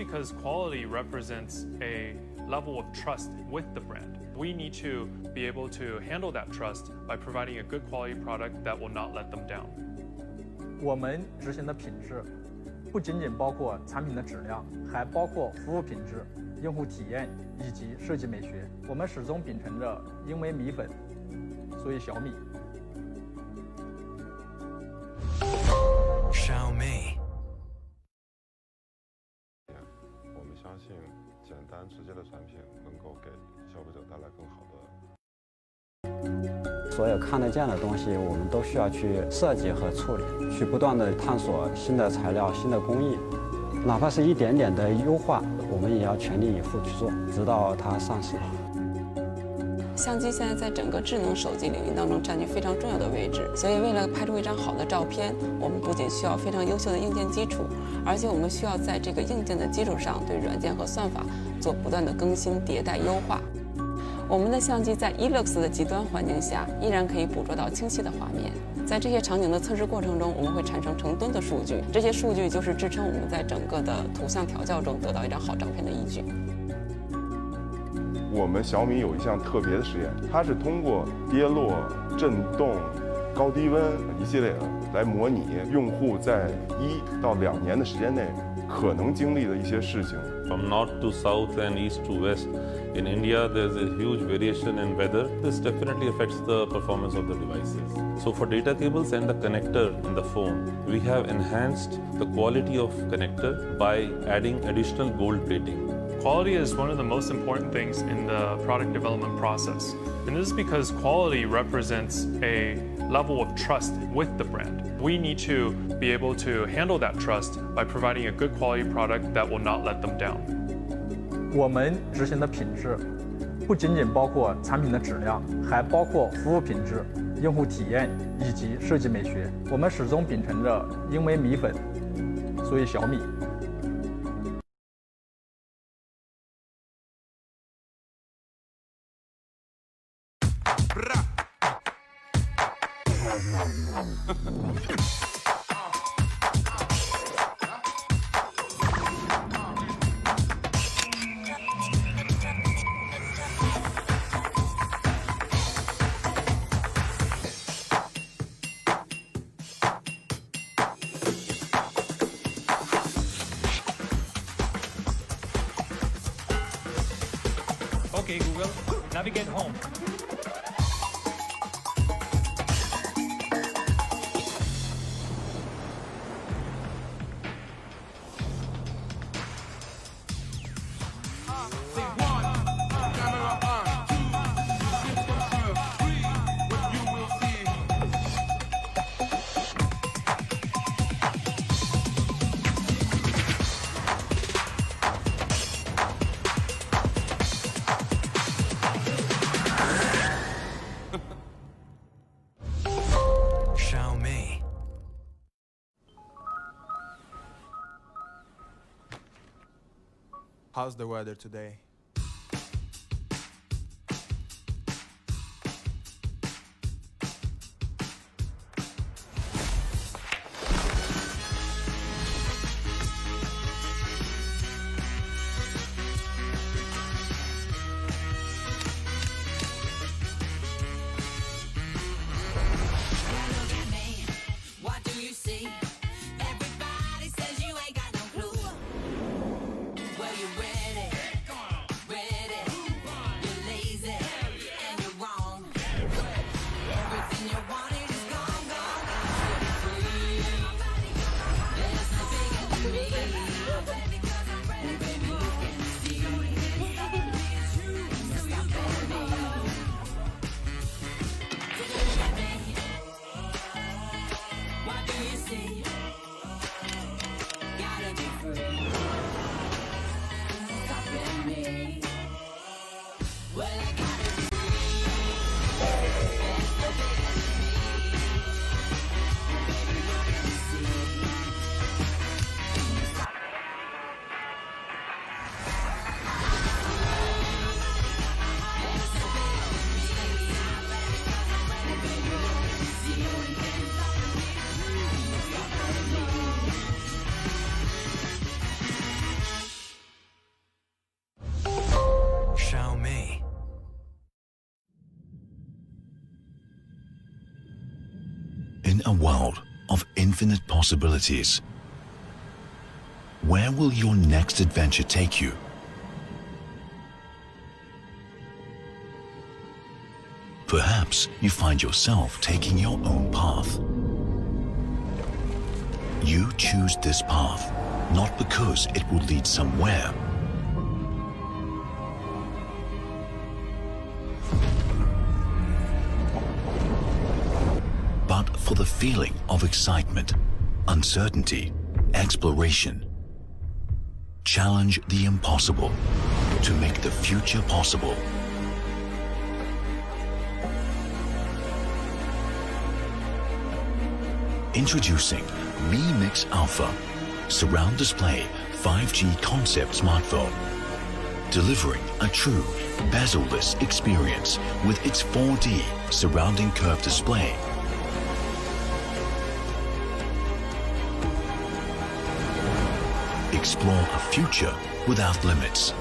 because quality represents a level of trust with the brand. We need to be able to handle that trust by providing a good quality product that will not let them down. 我们执行的品质不仅仅包括产品的质量，还包括服务品质、用户体验以及设计美学。我们始终秉承着因为米粉，所以小米。小米。我们相信，简单直接的产品能够给消费者带来更好的。所有看得见的东西，我们都需要去设计和处理，去不断的探索新的材料、新的工艺，哪怕是一点点的优化，我们也要全力以赴去做，直到它上市。相机现在在整个智能手机领域当中占据非常重要的位置，所以为了拍出一张好的照片，我们不仅需要非常优秀的硬件基础，而且我们需要在这个硬件的基础上对软件和算法做不断的更新、迭代、优化。我们的相机在 eLux 的极端环境下依然可以捕捉到清晰的画面。在这些场景的测试过程中，我们会产生成吨的数据，这些数据就是支撑我们在整个的图像调教中得到一张好照片的依据。我们小米有一项特别的实验，它是通过跌落、震动、高低温一系列的来模拟用户在1到2年的时间内可能经历的一些事情。From north to south and east to west, in India there's a huge variation in weather. This definitely affects the performance of the devices. So for data cables and the connector in the phone, we have enhanced the quality of connector by adding additional gold plating. Quality is one of the most important things in the product development process. And this is because quality represents a level of trust with the brand. We need to be able to handle that trust by providing a good quality product that will not let them down. 我们执行的品质不仅仅包括产品的质量，还包括服务品质、用户体验以及设计美学。我们始终秉承着因为米粉，所以小米。Okay, Google, navigate home. Xiaomi. How's the weather today? What do you see? Everybody says you ain't got no clue. Well, you ready? In a world of infinite possibilities, where will your next adventure take you? Perhaps you find yourself taking your own path. You choose this path, not because it will lead somewhere, but for the feeling of excitement, uncertainty, exploration. Challenge the impossible to make the future possible. Introducing Mi Mix Alpha, surround display 5G concept smartphone, delivering a true bezel-less experience with its 4D surrounding curved display. Explore a future without limits.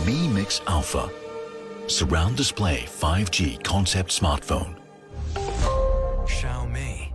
Mi Mix Alpha, surround display 5G concept smartphone. Xiaomi.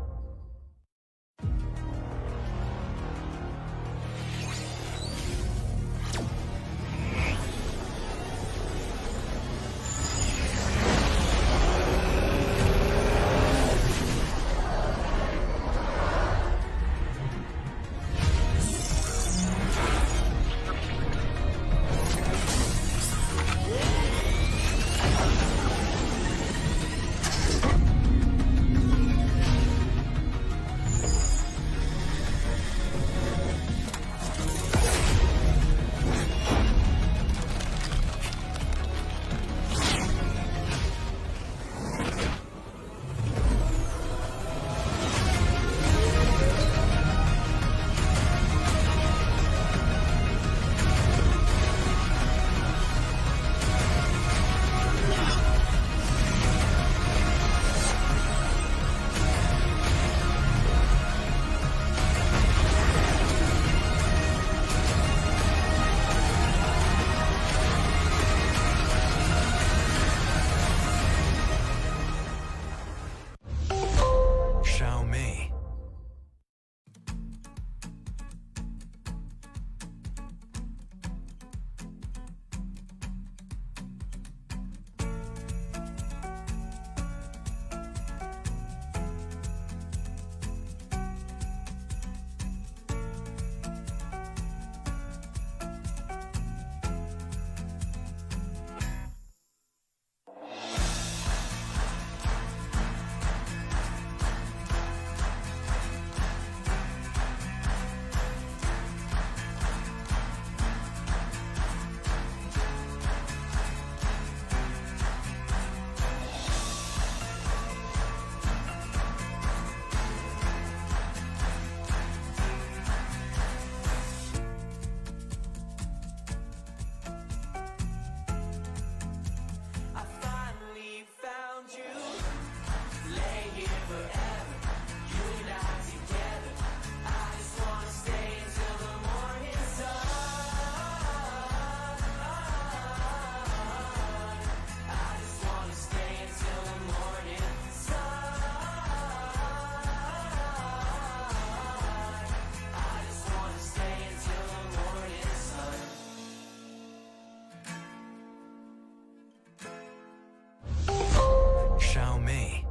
Xiaomi.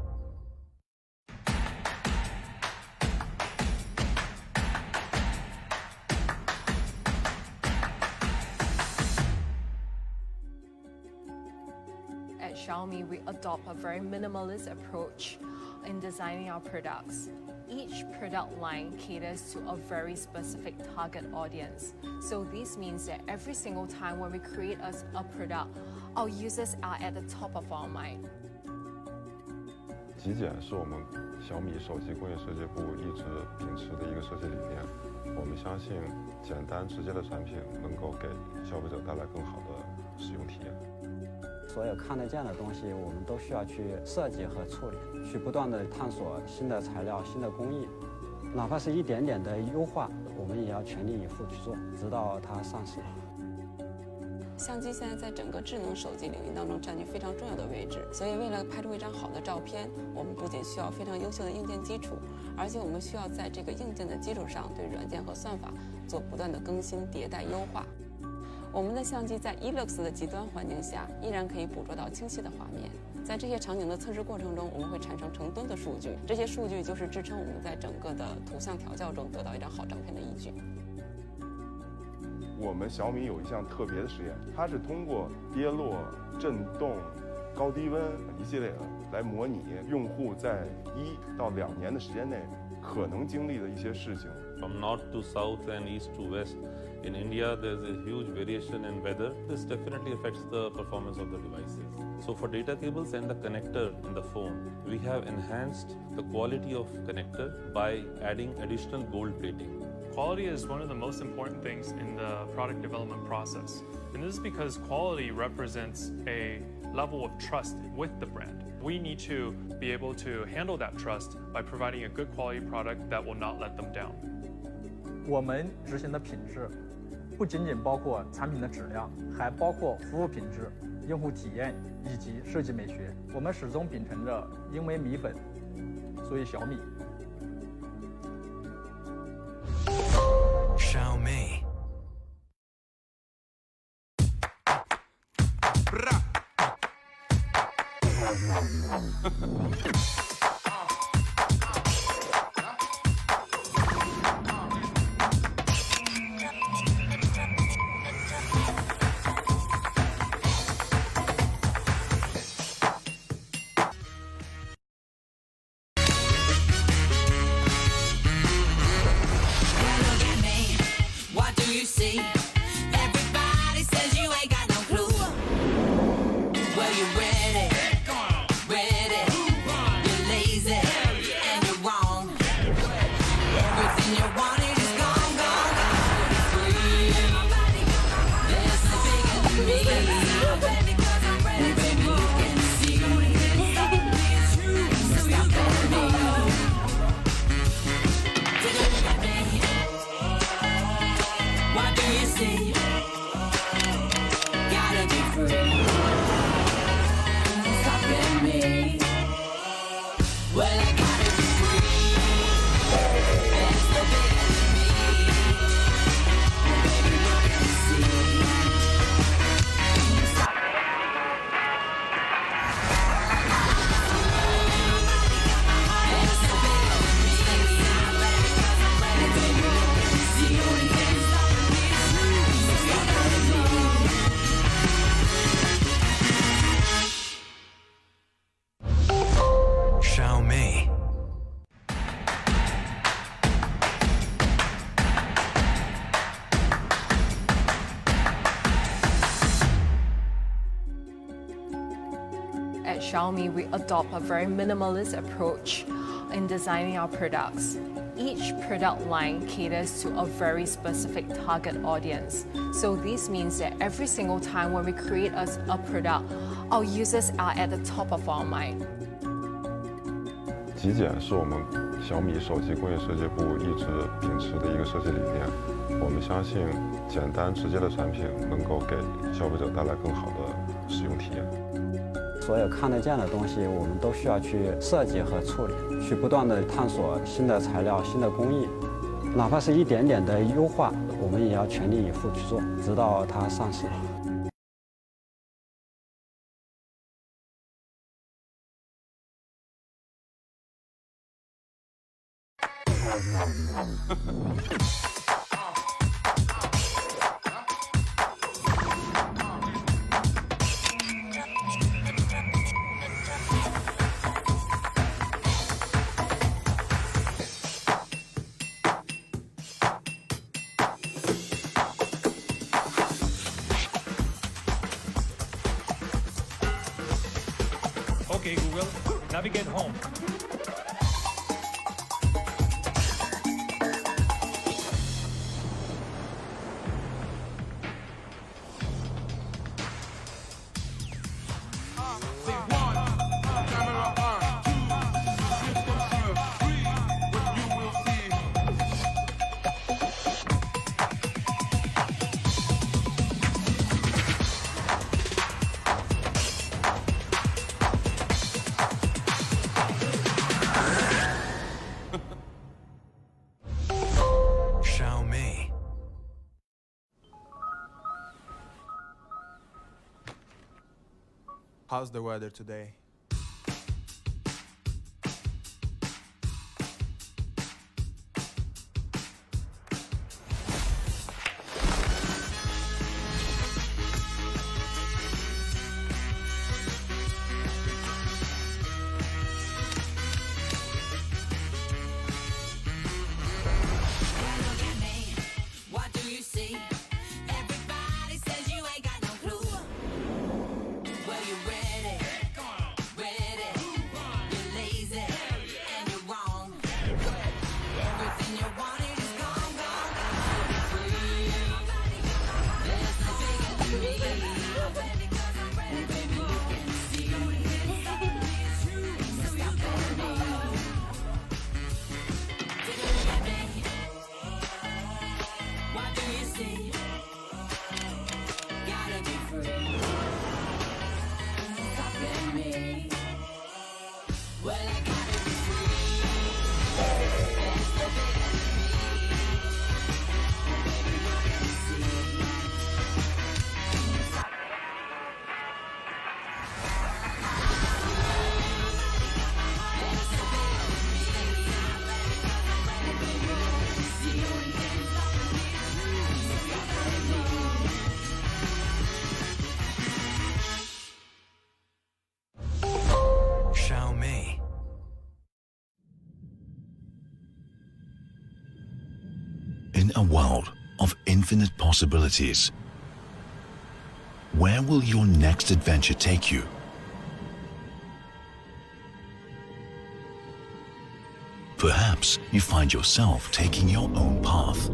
At Xiaomi, we adopt a very minimalist approach in designing our products. Each product line caters to a very specific target audience. So this means that every single time when we create a product, our users are at the top of our mind. 极简是我们小米手机工业设计部一直秉持的一个设计理念。我们相信，简单直接的产品能够给消费者带来更好的使用体验。所有看得见的东西，我们都需要去设计和处理，去不断地探索新的材料、新的工艺，哪怕是一点点的优化，我们也要全力以赴去做，直到它上市。相机现在在整个智能手机领域当中占据非常重要的位置，所以为了拍出一张好的照片，我们不仅需要非常优秀的硬件基础，而且我们需要在这个硬件的基础上对软件和算法做不断的更新、迭代、优化。我们的相机在 eLux 的极端环境下依然可以捕捉到清晰的画面。在这些场景的测试过程中，我们会产生成吨的数据，这些数据就是支撑我们在整个的图像调教中得到一张好照片的依据。我们小米有一项特别的实验，它是通过跌落、震动、高低温一系列的来模拟用户在1到2年的时间内可能经历的一些事情。From north to south and east to west, in India there's a huge variation in weather. This definitely affects the performance of the devices. So for data cables and the connector in the phone, we have enhanced the quality of connector by adding additional gold plating. Quality is one of the most important things in the product development process. And this is because quality represents a level of trust with the brand. We need to be able to handle that trust by providing a good quality product that will not let them down. 我们执行的品质不仅仅包括产品的质量，还包括服务品质、用户体验以及设计美学。我们始终秉承着因为米本，所以小米。Xiaomi. Everybody says you ain't got no clue. Well, you're ready, ready. You're lazy and you're wrong. Everything you wanted is gone, gone, gone. It's free. There's no bigger than me. Baby, you can see. So you can be. Take a look at me. What do you see? Gotta be free. Stopping me. Well, I gotta be free. There's no bigger than me. Baby, you can see. There's no bigger than me. Baby, you can see. Xiaomi. At Xiaomi, we adopt a very minimalist approach in designing our products. Each product line caters to a very specific target audience. So this means that every single time when we create a product, our users are at the top of our mind. 极简是我们小米手机工业设计部一直秉持的一个设计理念。我们相信简单直接的产品能够给消费者带来更好的使用体验。所有看得见的东西，我们都需要去设计和处理，去不断的探索新的材料、新的工艺，哪怕是一点点的优化，我们也要全力以赴去做，直到它上市。Okay, Google, navigate home. How's the weather today? In a world of infinite possibilities, where will your next adventure take you? Perhaps you find yourself taking your own path.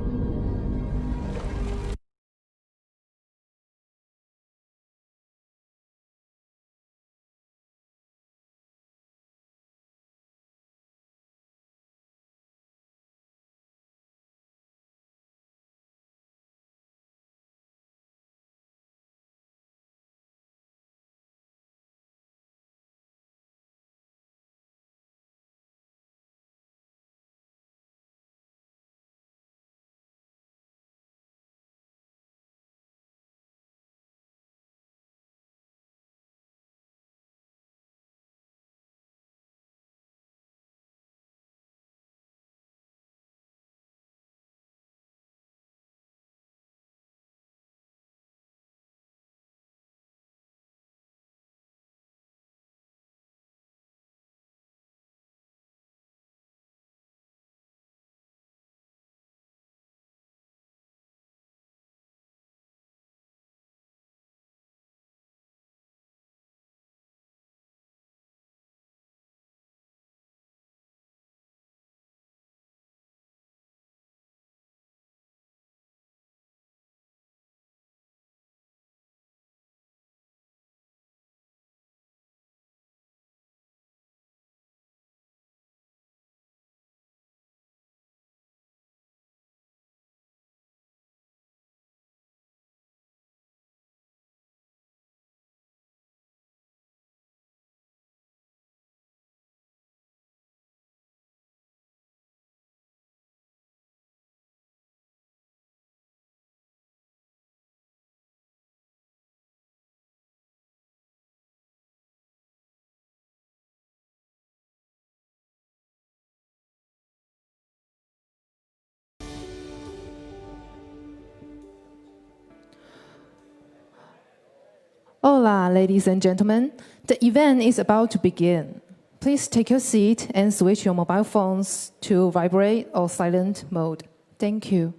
Hola, ladies and gentlemen. The event is about to begin. Please take your seat and switch your mobile phones to vibrate or silent mode. Thank you.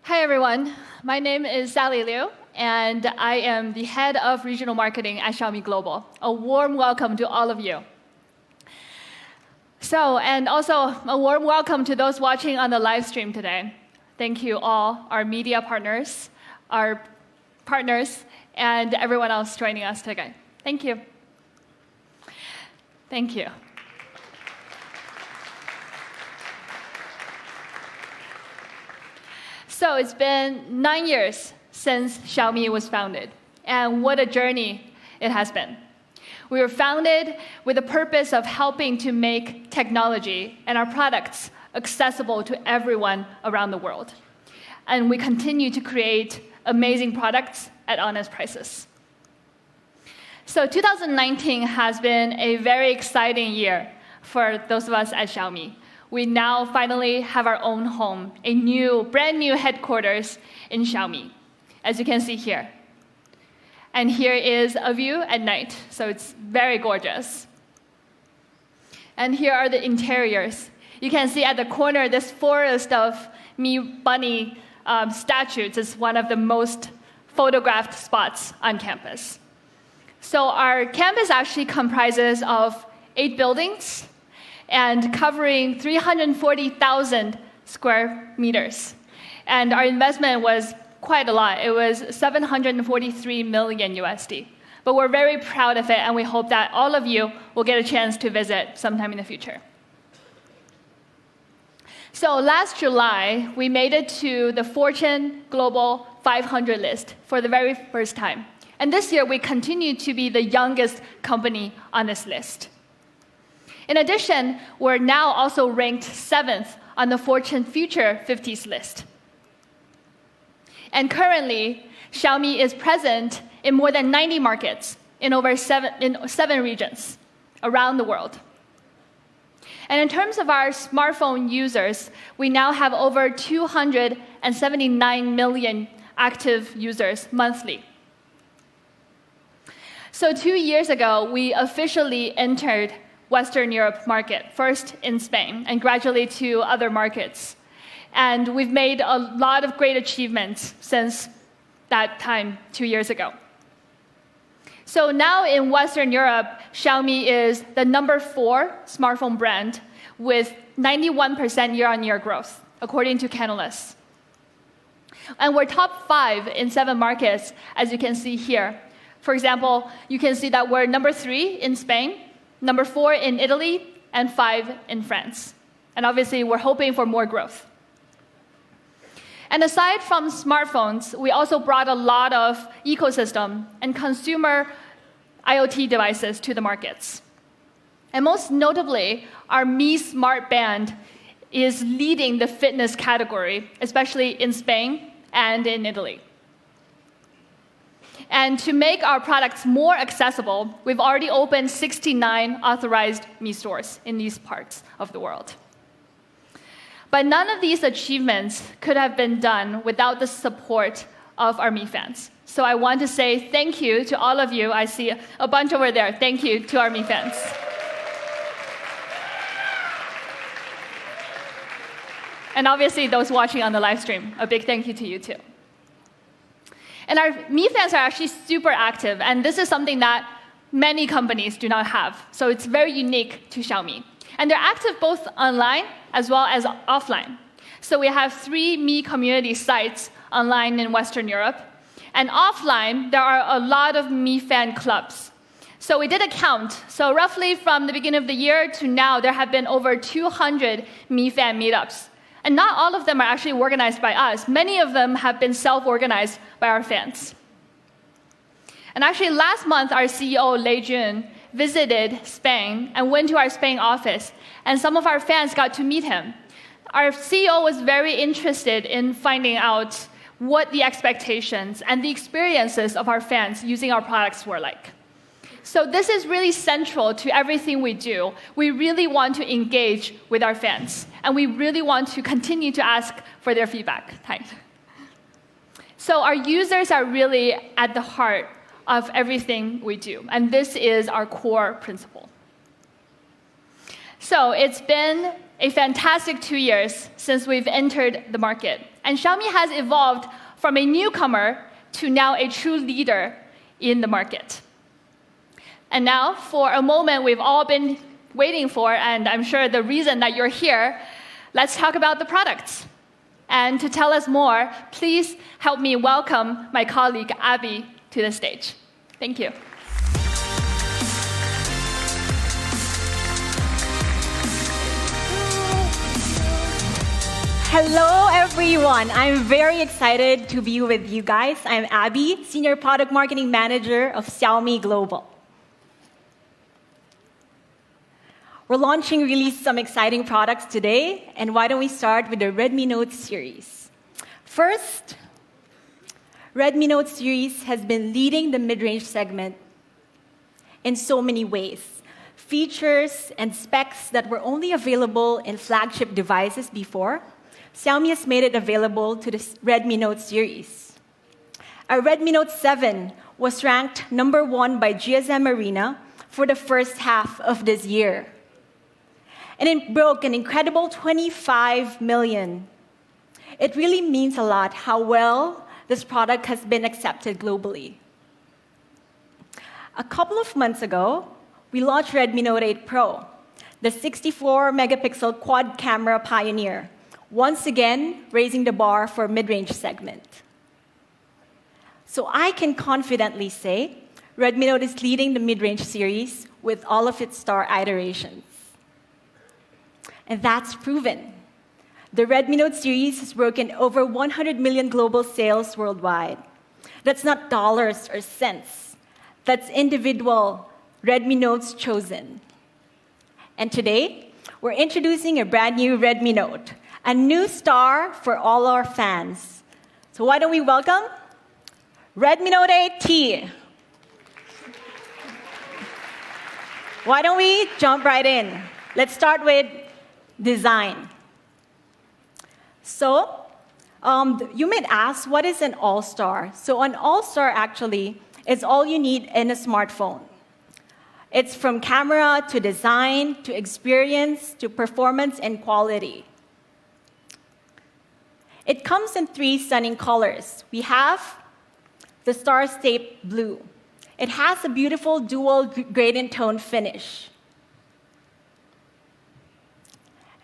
Hi everyone, my name is Sally Liu, and I am the head of regional marketing at Xiaomi Global. A warm welcome to all of you. And also a warm welcome to those watching on the live stream today. Thank you all, our media partners, our partners, and everyone else joining us today. Thank you. Thank you. So it's been 9 years since Xiaomi was founded, and what a journey it has been. We were founded with the purpose of helping to make technology and our products accessible to everyone around the world. And we continue to create amazing products at honest prices. So 2019 has been a very exciting year for those of us at Xiaomi. We now finally have our own home, a brand new headquarters in Xiaomi, as you can see here. And here is a view at night, so it's very gorgeous. And here are the interiors. You can see at the corner this forest of Mi Bunny statues is one of the most photographed spots on campus. So our campus actually comprises of 8 buildings and covering 340,000 square meters. And our investment was quite a lot. It was $743 million USD. But we're very proud of it, and we hope that all of you will get a chance to visit sometime in the future. So last July, we made it to the Fortune Global 500 list for the very first time. And this year, we continue to be the youngest company on this list. In addition, we're now also ranked 7th on the Fortune Future 50s list. And currently, Xiaomi is present in more than 90 markets in over 7 regions around the world. And in terms of our smartphone users, we now have over 279 million active users monthly. So 2 years ago, we officially entered Western Europe market, first in Spain, and gradually to other markets. And we've made a lot of great achievements since that time 2 years ago. So now in Western Europe, Xiaomi is the number 4 smartphone brand with 91% year-on-year growth, according to Canalys. And we're top 5 in 7 markets, as you can see here. For example, you can see that we're number 3 in Spain, number 4 in Italy, and 5 in France. And obviously, we're hoping for more growth. And aside from smartphones, we also brought a lot of ecosystem and consumer IoT devices to the markets. And most notably, our Mi Smart Band is leading the fitness category, especially in Spain and in Italy. And to make our products more accessible, we've already opened 69 authorized Mi stores in these parts of the world. But none of these achievements could have been done without the support of our Mi fans. So I want to say thank you to all of you. I see a bunch over there. Thank you to our Mi fans. And obviously, those watching on the live stream, a big thank you to you too. And our Mi fans are actually super active, and this is something that many companies do not have. So it's very unique to Xiaomi. And they're active both online as well as offline. So we have 3 Mi community sites online in Western Europe. And offline, there are a lot of Mi fan clubs. So we did a count. So roughly from the beginning of the year to now, there have been over 200 Mi fan meetups. And not all of them are actually organized by us. Many of them have been self-organized by our fans. And actually, last month, our CEO, Lei Jun, visited Spain and went to our Spain office. And some of our fans got to meet him. Our CEO was very interested in finding out what the expectations and the experiences of our fans using our products were like. So this is really central to everything we do. We really want to engage with our fans, and we really want to continue to ask for their feedback. So our users are really at the heart of everything we do, and this is our core principle. So it's been a fantastic 2 years since we've entered the market, and Xiaomi has evolved from a newcomer to now a true leader in the market. And now, for a moment we've all been waiting for, and I'm sure the reason that you're here, let's talk about the products. And to tell us more, please help me welcome my colleague Abby to the stage. Thank you. Hello, everyone. I'm very excited to be with you guys. I'm Abby, Senior Product Marketing Manager of Xiaomi Global. We're launching really some exciting products today, and why don't we start with the Redmi Note series. First, Redmi Note series has been leading the mid-range segment in so many ways. Features and specs that were only available in flagship devices before, Xiaomi has made it available to the Redmi Note series. Our Redmi Note 7 was ranked #1 by GSM Arena for the first half of this year. And it broke an incredible 25 million. It really means a lot how well this product has been accepted globally. A couple of months ago, we launched Redmi Note 8 Pro, the 64-megapixel quad camera pioneer, once again raising the bar for mid-range segment. So I can confidently say Redmi Note is leading the mid-range series with all of its star iterations. And that's proven. The Redmi Note series has broken over 100 million global sales worldwide. That's not dollars or cents. That's individual Redmi Notes chosen. And today, we're introducing a brand new Redmi Note, a new star for all our fans. So why don't we welcome Redmi Note 8T. Why don't we jump right in? Let's start with design. So, you might ask, what is an all-star? So an all-star actually is all you need in a smartphone. It's from camera to design to experience to performance and quality. It comes in 3 stunning colors. We have the star-shaped blue. It has a beautiful dual gradient tone finish.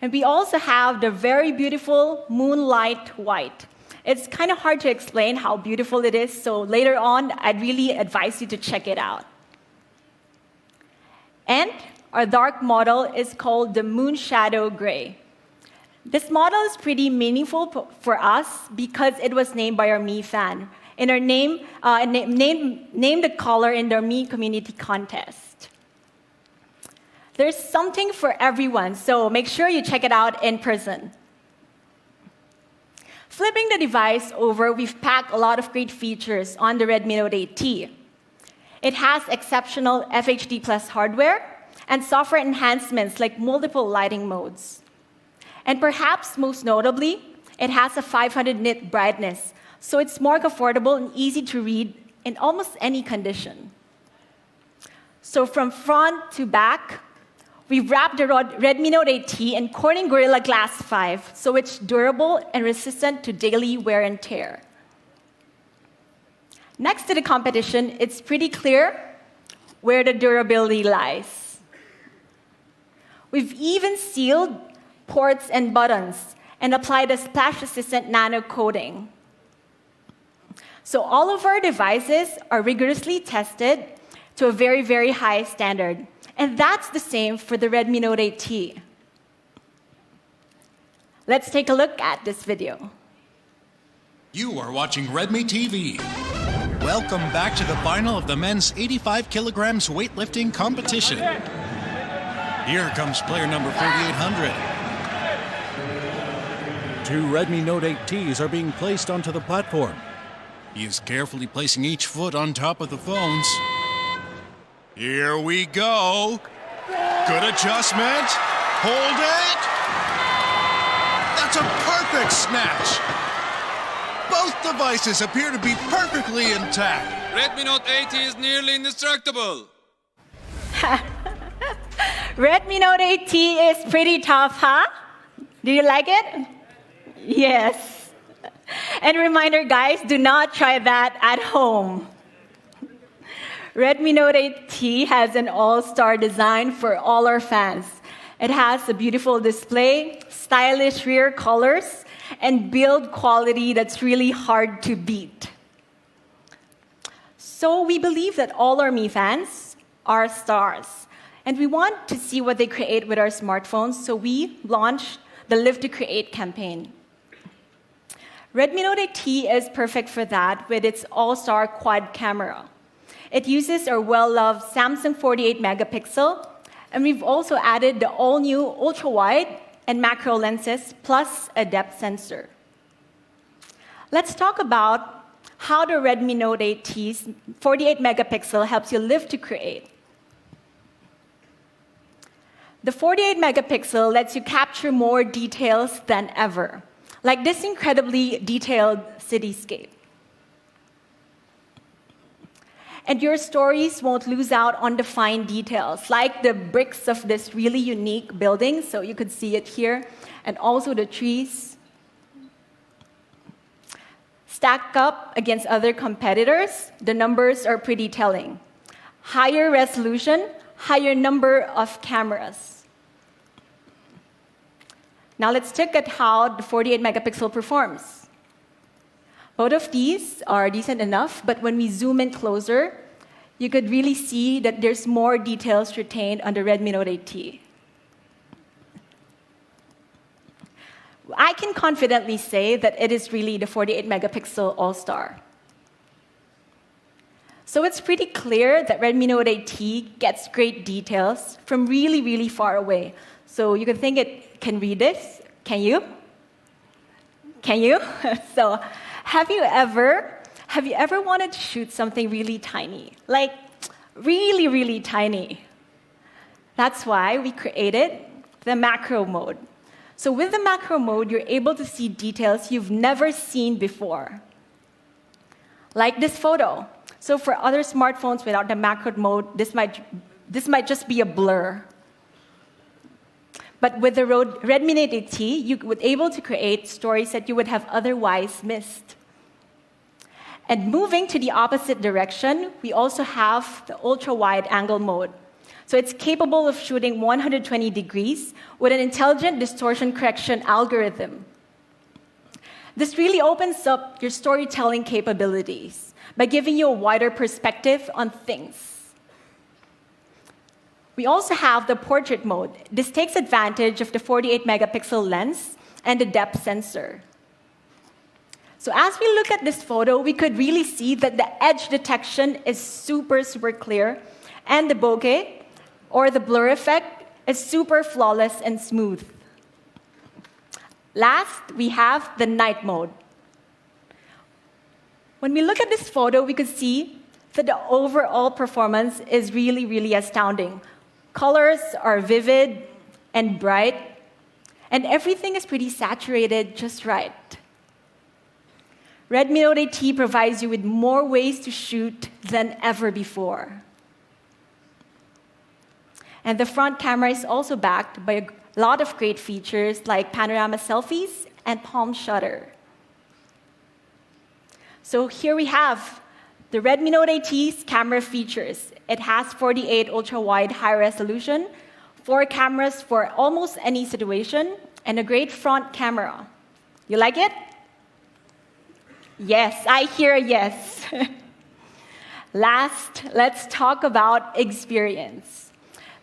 And we also have the very beautiful moonlight white. It's kind of hard to explain how beautiful it is, so later on, I'd really advise you to check it out. And our dark model is called the Moon Shadow Gray. This model is pretty meaningful for us because it was named by our Mi fan. In our named the color in their Mi community contest. There's something for everyone, so make sure you check it out in person. Flipping the device over, we've packed a lot of great features on the Redmi Note 8T. It has exceptional FHD+ hardware and software enhancements like multiple lighting modes. And perhaps most notably, it has a 500 nit brightness, so it's more comfortable and easy to read in almost any condition. So from front to back, we've wrapped the Redmi Note 8T in Corning Gorilla Glass 5, so it's durable and resistant to daily wear and tear. Next to the competition, it's pretty clear where the durability lies. We've even sealed ports and buttons and applied a splash-resistant nano coating. So all of our devices are rigorously tested to a very, very high standard. And that's the same for the Redmi Note 8T. Let's take a look at this video. You are watching Redmi TV. Welcome back to the final of the men's 85 kilograms weightlifting competition. Here comes player number 4800. 2 Redmi Note 8Ts are being placed onto the platform. He is carefully placing each foot on top of the phones. Here we go. Good adjustment. Hold it. That's a perfect snatch. Both devices appear to be perfectly intact. Redmi Note 8 is nearly indestructible. Redmi Note 8T is pretty tough, huh? Do you like it? Yes. And reminder, guys, do not try that at home. Redmi Note 8T has an all-star design for all our fans. It has a beautiful display, stylish rear colors, and build quality that's really hard to beat. So we believe that all our Mi fans are stars. And we want to see what they create with our smartphones, so we launched the Live to Create campaign. Redmi Note 8T is perfect for that with its all-star quad camera. It uses our well-loved Samsung 48 megapixel, and we've also added the all-new ultra-wide and macro lenses plus a depth sensor. Let's talk about how the Redmi Note 8T's 48 megapixel helps you live to create. The 48 megapixel lets you capture more details than ever, like this incredibly detailed cityscape. And your stories won't lose out on the fine details, like the bricks of this really unique building, so you could see it here, and also the trees. Stacked up against other competitors, the numbers are pretty telling. Higher resolution, higher number of cameras. Now let's look at how the 48 megapixel performs. Both of these are decent enough, but when we zoom in closer, you could really see that there's more details retained on the Redmi Note 8T. I can confidently say that it is really the 48 megapixel all-star. So it's pretty clear that Redmi Note 8T gets great details from really, really far away. So you can think it can read this. Can you? Can you? So have you ever wanted to shoot something really tiny? Like really, really tiny. That's why we created the macro mode. So with the macro mode, you're able to see details you've never seen before. Like this photo. So for other smartphones without the macro mode, this might just be a blur. But with the Redmi Note 8T, you would be able to create stories that you would have otherwise missed. And moving to the opposite direction, we also have the ultra-wide angle mode. So it's capable of shooting 120 degrees with an intelligent distortion correction algorithm. This really opens up your storytelling capabilities by giving you a wider perspective on things. We also have the portrait mode. This takes advantage of the 48 megapixel lens and the depth sensor. So as we look at this photo, we could really see that the edge detection is super, super clear, and the bokeh, or the blur effect, is super flawless and smooth. Last, we have the night mode. When we look at this photo, we could see that the overall performance is really, really astounding. Colors are vivid and bright, and everything is pretty saturated just right. Redmi Note 8T provides you with more ways to shoot than ever before. And the front camera is also backed by a lot of great features like panorama selfies and palm shutter. So here we have the Redmi Note 8T's camera features. It has 48 ultra-wide high resolution, 4 cameras for almost any situation, and a great front camera. You like it? Yes, I hear a yes. Last, let's talk about experience.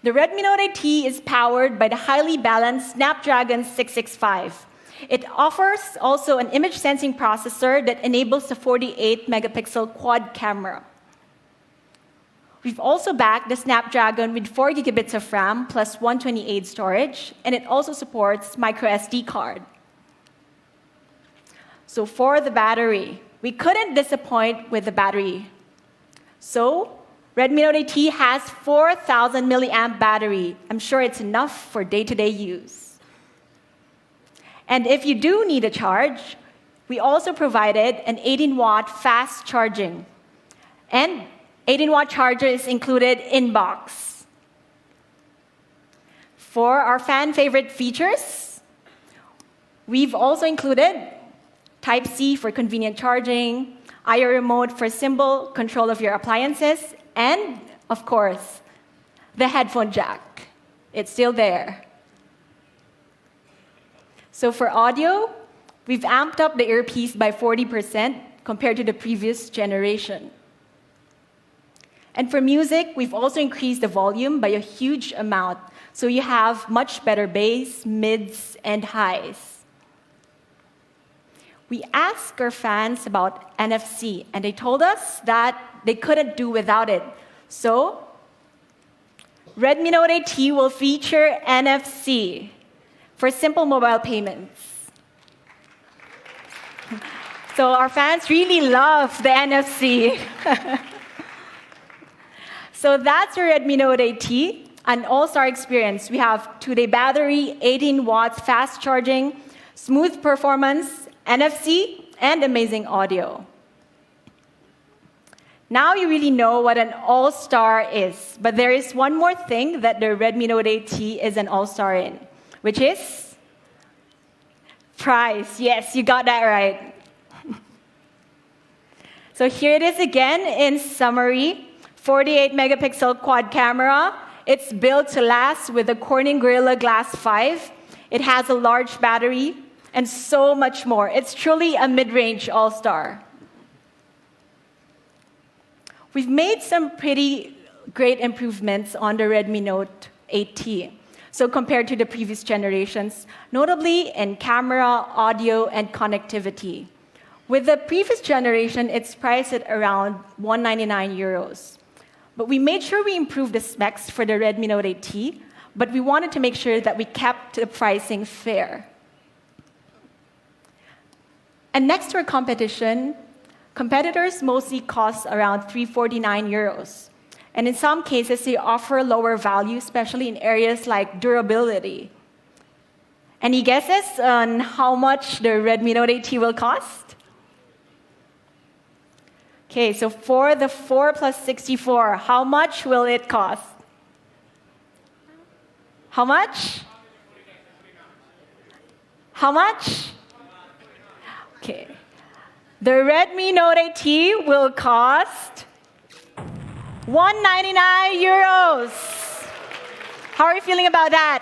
The Redmi Note 8T is powered by the highly balanced Snapdragon 665. It offers also an image sensing processor that enables the 48 megapixel quad camera. We've also backed the Snapdragon with 4 gigabits of RAM plus 128 storage, and it also supports micro SD card. So for the battery, we couldn't disappoint with the battery. So Redmi Note 8T has 4,000 milliamp battery. I'm sure it's enough for day-to-day use. And if you do need a charge, we also provided an 18-watt fast charging. And 18-watt charger is included in box. For our fan favorite features, we've also included Type-C for convenient charging, IO remote for simple control of your appliances, and, of course, the headphone jack. It's still there. So for audio, we've amped up the earpiece by 40% compared to the previous generation. And for music, we've also increased the volume by a huge amount, so you have much better bass, mids, and highs. we asked our fans about NFC, and they told us that they couldn't do without it. So, Redmi Note 8T will feature NFC for simple mobile payments. So our fans really love the NFC. So that's our Redmi Note 8T, an all-star experience. We have 2-day battery, 18 watts fast charging, smooth performance, NFC, and amazing audio. Now you really know what an all-star is, but there is one more thing that the Redmi Note 8T is an all-star in, which is price. Yes, you got that right. So here it is again in summary. 48 megapixel quad camera. It's built to last with the Corning Gorilla Glass 5. It has a large battery and so much more. It's truly a mid-range all-star. We've made some pretty great improvements on the Redmi Note 8T. So compared to the previous generations, notably in camera, audio, and connectivity. With the previous generation, it's priced at around 199 euros. But we made sure we improved the specs for the Redmi Note 8T, but we wanted to make sure that we kept the pricing fair. And next to our competition, competitors mostly cost around 349 euros. And in some cases, they offer lower value, especially in areas like durability. Any guesses on how much the Redmi Note 8T will cost? Okay, so for the 4 plus 64, how much will it cost? How much? How much? Okay. The Redmi Note 8T will cost 199 euros. How are you feeling about that?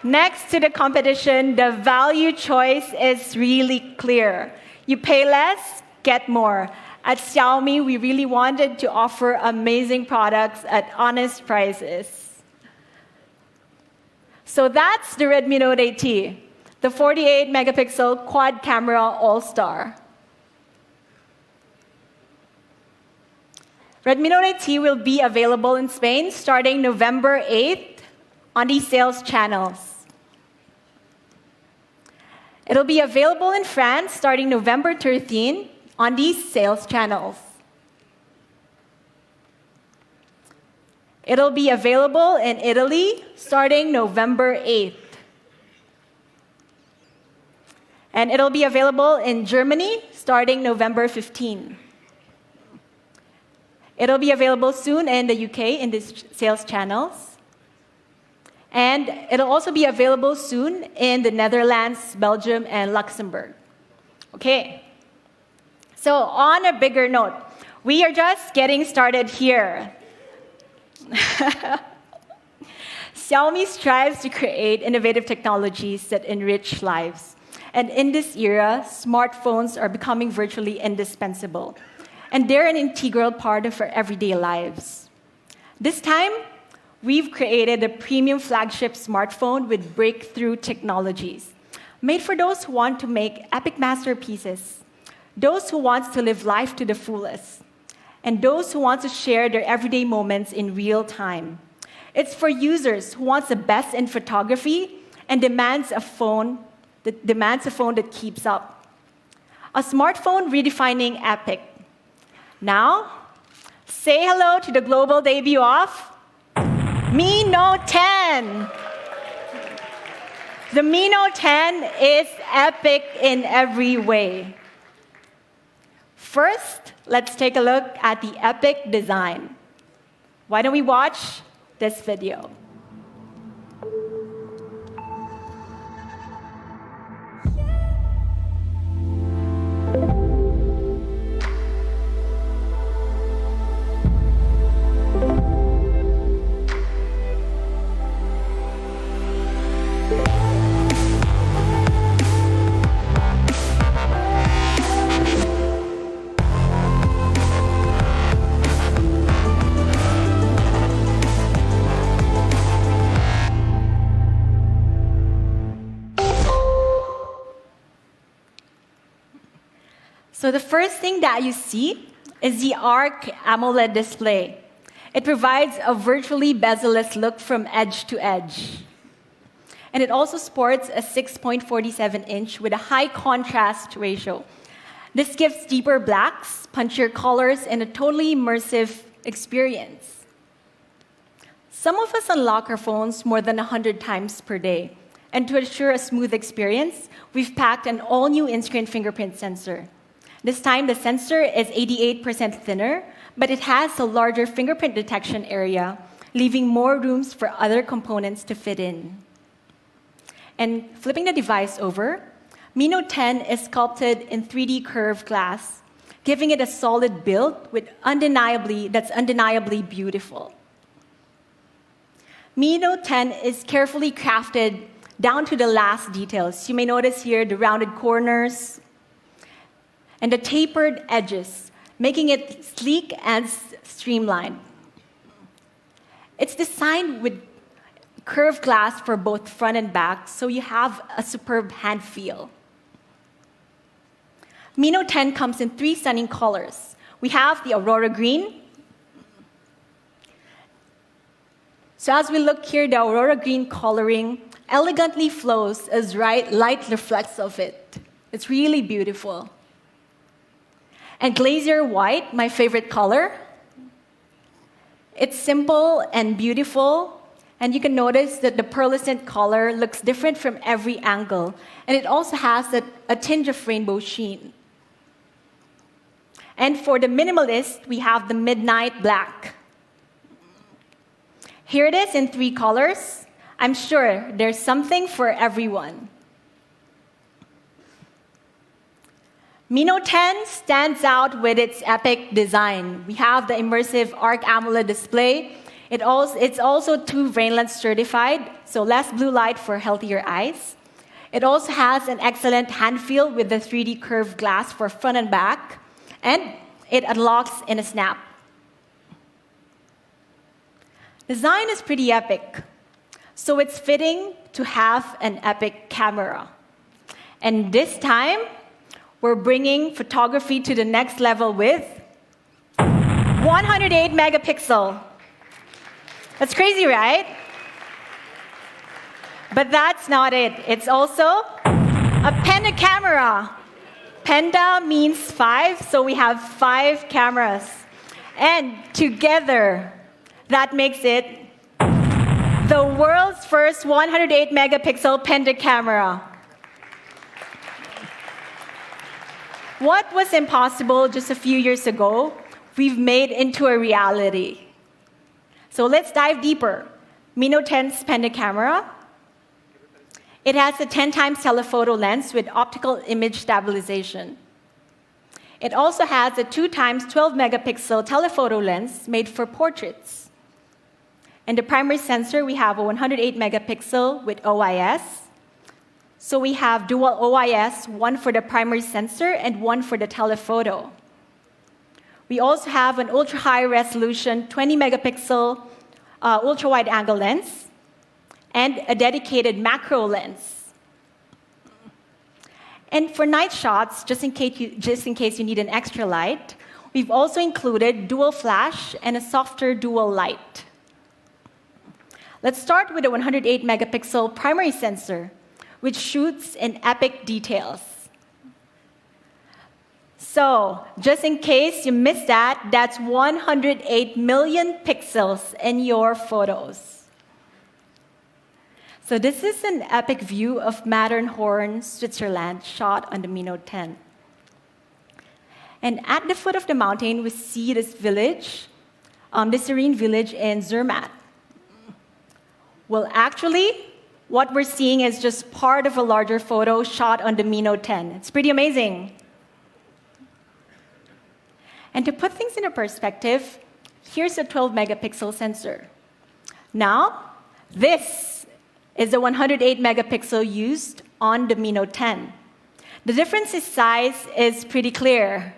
Next to the competition, the value choice is really clear. You pay less, get more. At Xiaomi, we really wanted to offer amazing products at honest prices. So that's the Redmi Note 8T, the 48 megapixel quad camera all-star. Redmi Note 8T will be available in Spain starting November 8th on these sales channels. It'll be available in France starting November 13 on these sales channels. It'll be available in Italy starting November 8th. And it'll be available in Germany starting November 15. It'll be available soon in the UK in these sales channels. And it'll also be available soon in the Netherlands, Belgium, and Luxembourg. Okay. So on a bigger note, we are just getting started here. Xiaomi strives to create innovative technologies that enrich lives. And in this era, smartphones are becoming virtually indispensable. And they're an integral part of our everyday lives. This time, we've created a premium flagship smartphone with breakthrough technologies, made for those who want to make epic masterpieces, those who want to live life to the fullest, and those who want to share their everyday moments in real time. It's for users who want the best in photography and demands a phone that keeps up. A smartphone redefining epic. Now, say hello to the global debut of Mi Note 10. The Mi Note 10 is epic in every way. First, let's take a look at the epic design. Why don't we watch this video? So the first thing that you see is the ARC AMOLED display. It provides a virtually bezel-less look from edge to edge. And it also sports a 6.47 inch with a high contrast ratio. This gives deeper blacks, punchier colors, and a totally immersive experience. Some of us unlock our phones more than 100 times per day. And to ensure a smooth experience, we've packed an all-new in-screen fingerprint sensor. This time, the sensor is 88% thinner, but it has a larger fingerprint detection area, leaving more rooms for other components to fit in. And flipping the device over, Mi Note 10 is sculpted in 3D curved glass, giving it a solid build that's undeniably beautiful. Mi Note 10 is carefully crafted down to the last details. You may notice here the rounded corners and the tapered edges, making it sleek and streamlined. It's designed with curved glass for both front and back, so you have a superb hand feel. Mi Note 10 comes in 3 stunning colors. We have the Aurora Green. So as we look here, the Aurora Green coloring elegantly flows as light reflects off it. It's really beautiful. And Glacier White, my favorite color. It's simple and beautiful, and you can notice that the pearlescent color looks different from every angle, and it also has a tinge of rainbow sheen. And for the minimalist, we have the Midnight Black. Here it is in 3 colors. I'm sure there's something for everyone. Mi Note 10 stands out with its epic design. We have the immersive ARC AMOLED display. It's also 2 Rainless certified, so less blue light for healthier eyes. It also has an excellent hand feel with the 3D curved glass for front and back, and it unlocks in a snap. Design is pretty epic, so it's fitting to have an epic camera. And this time, we're bringing photography to the next level with 108 megapixel. That's crazy, right? But that's not it. It's also a penta camera. Penta means 5, so we have 5 cameras. And together, that makes it the world's first 108 megapixel penta camera. What was impossible just a few years ago, we've made into a reality. So let's dive deeper. Mi Note 10's penta camera. It has a 10 times telephoto lens with optical image stabilization. It also has a 2 times 12 megapixel telephoto lens made for portraits. And the primary sensor, we have a 108 megapixel with OIS. So we have dual OIS, one for the primary sensor and one for the telephoto. We also have an ultra-high resolution 20 megapixel ultra-wide angle lens and a dedicated macro lens. And for night shots, just in case you need an extra light, we've also included dual flash and a softer dual light. Let's start with a 108 megapixel primary sensor, which shoots in epic details. So, just in case you missed that, that's 108 million pixels in your photos. So this is an epic view of Matterhorn, Switzerland, shot on the Mi Note 10. And at the foot of the mountain, we see this village, this serene village in Zermatt. Well, actually, what we're seeing is just part of a larger photo shot on the Mi Note 10. It's pretty amazing. And to put things into perspective, here's a 12 megapixel sensor. Now, this is the 108 megapixel used on the Mi Note 10. The difference in size is pretty clear.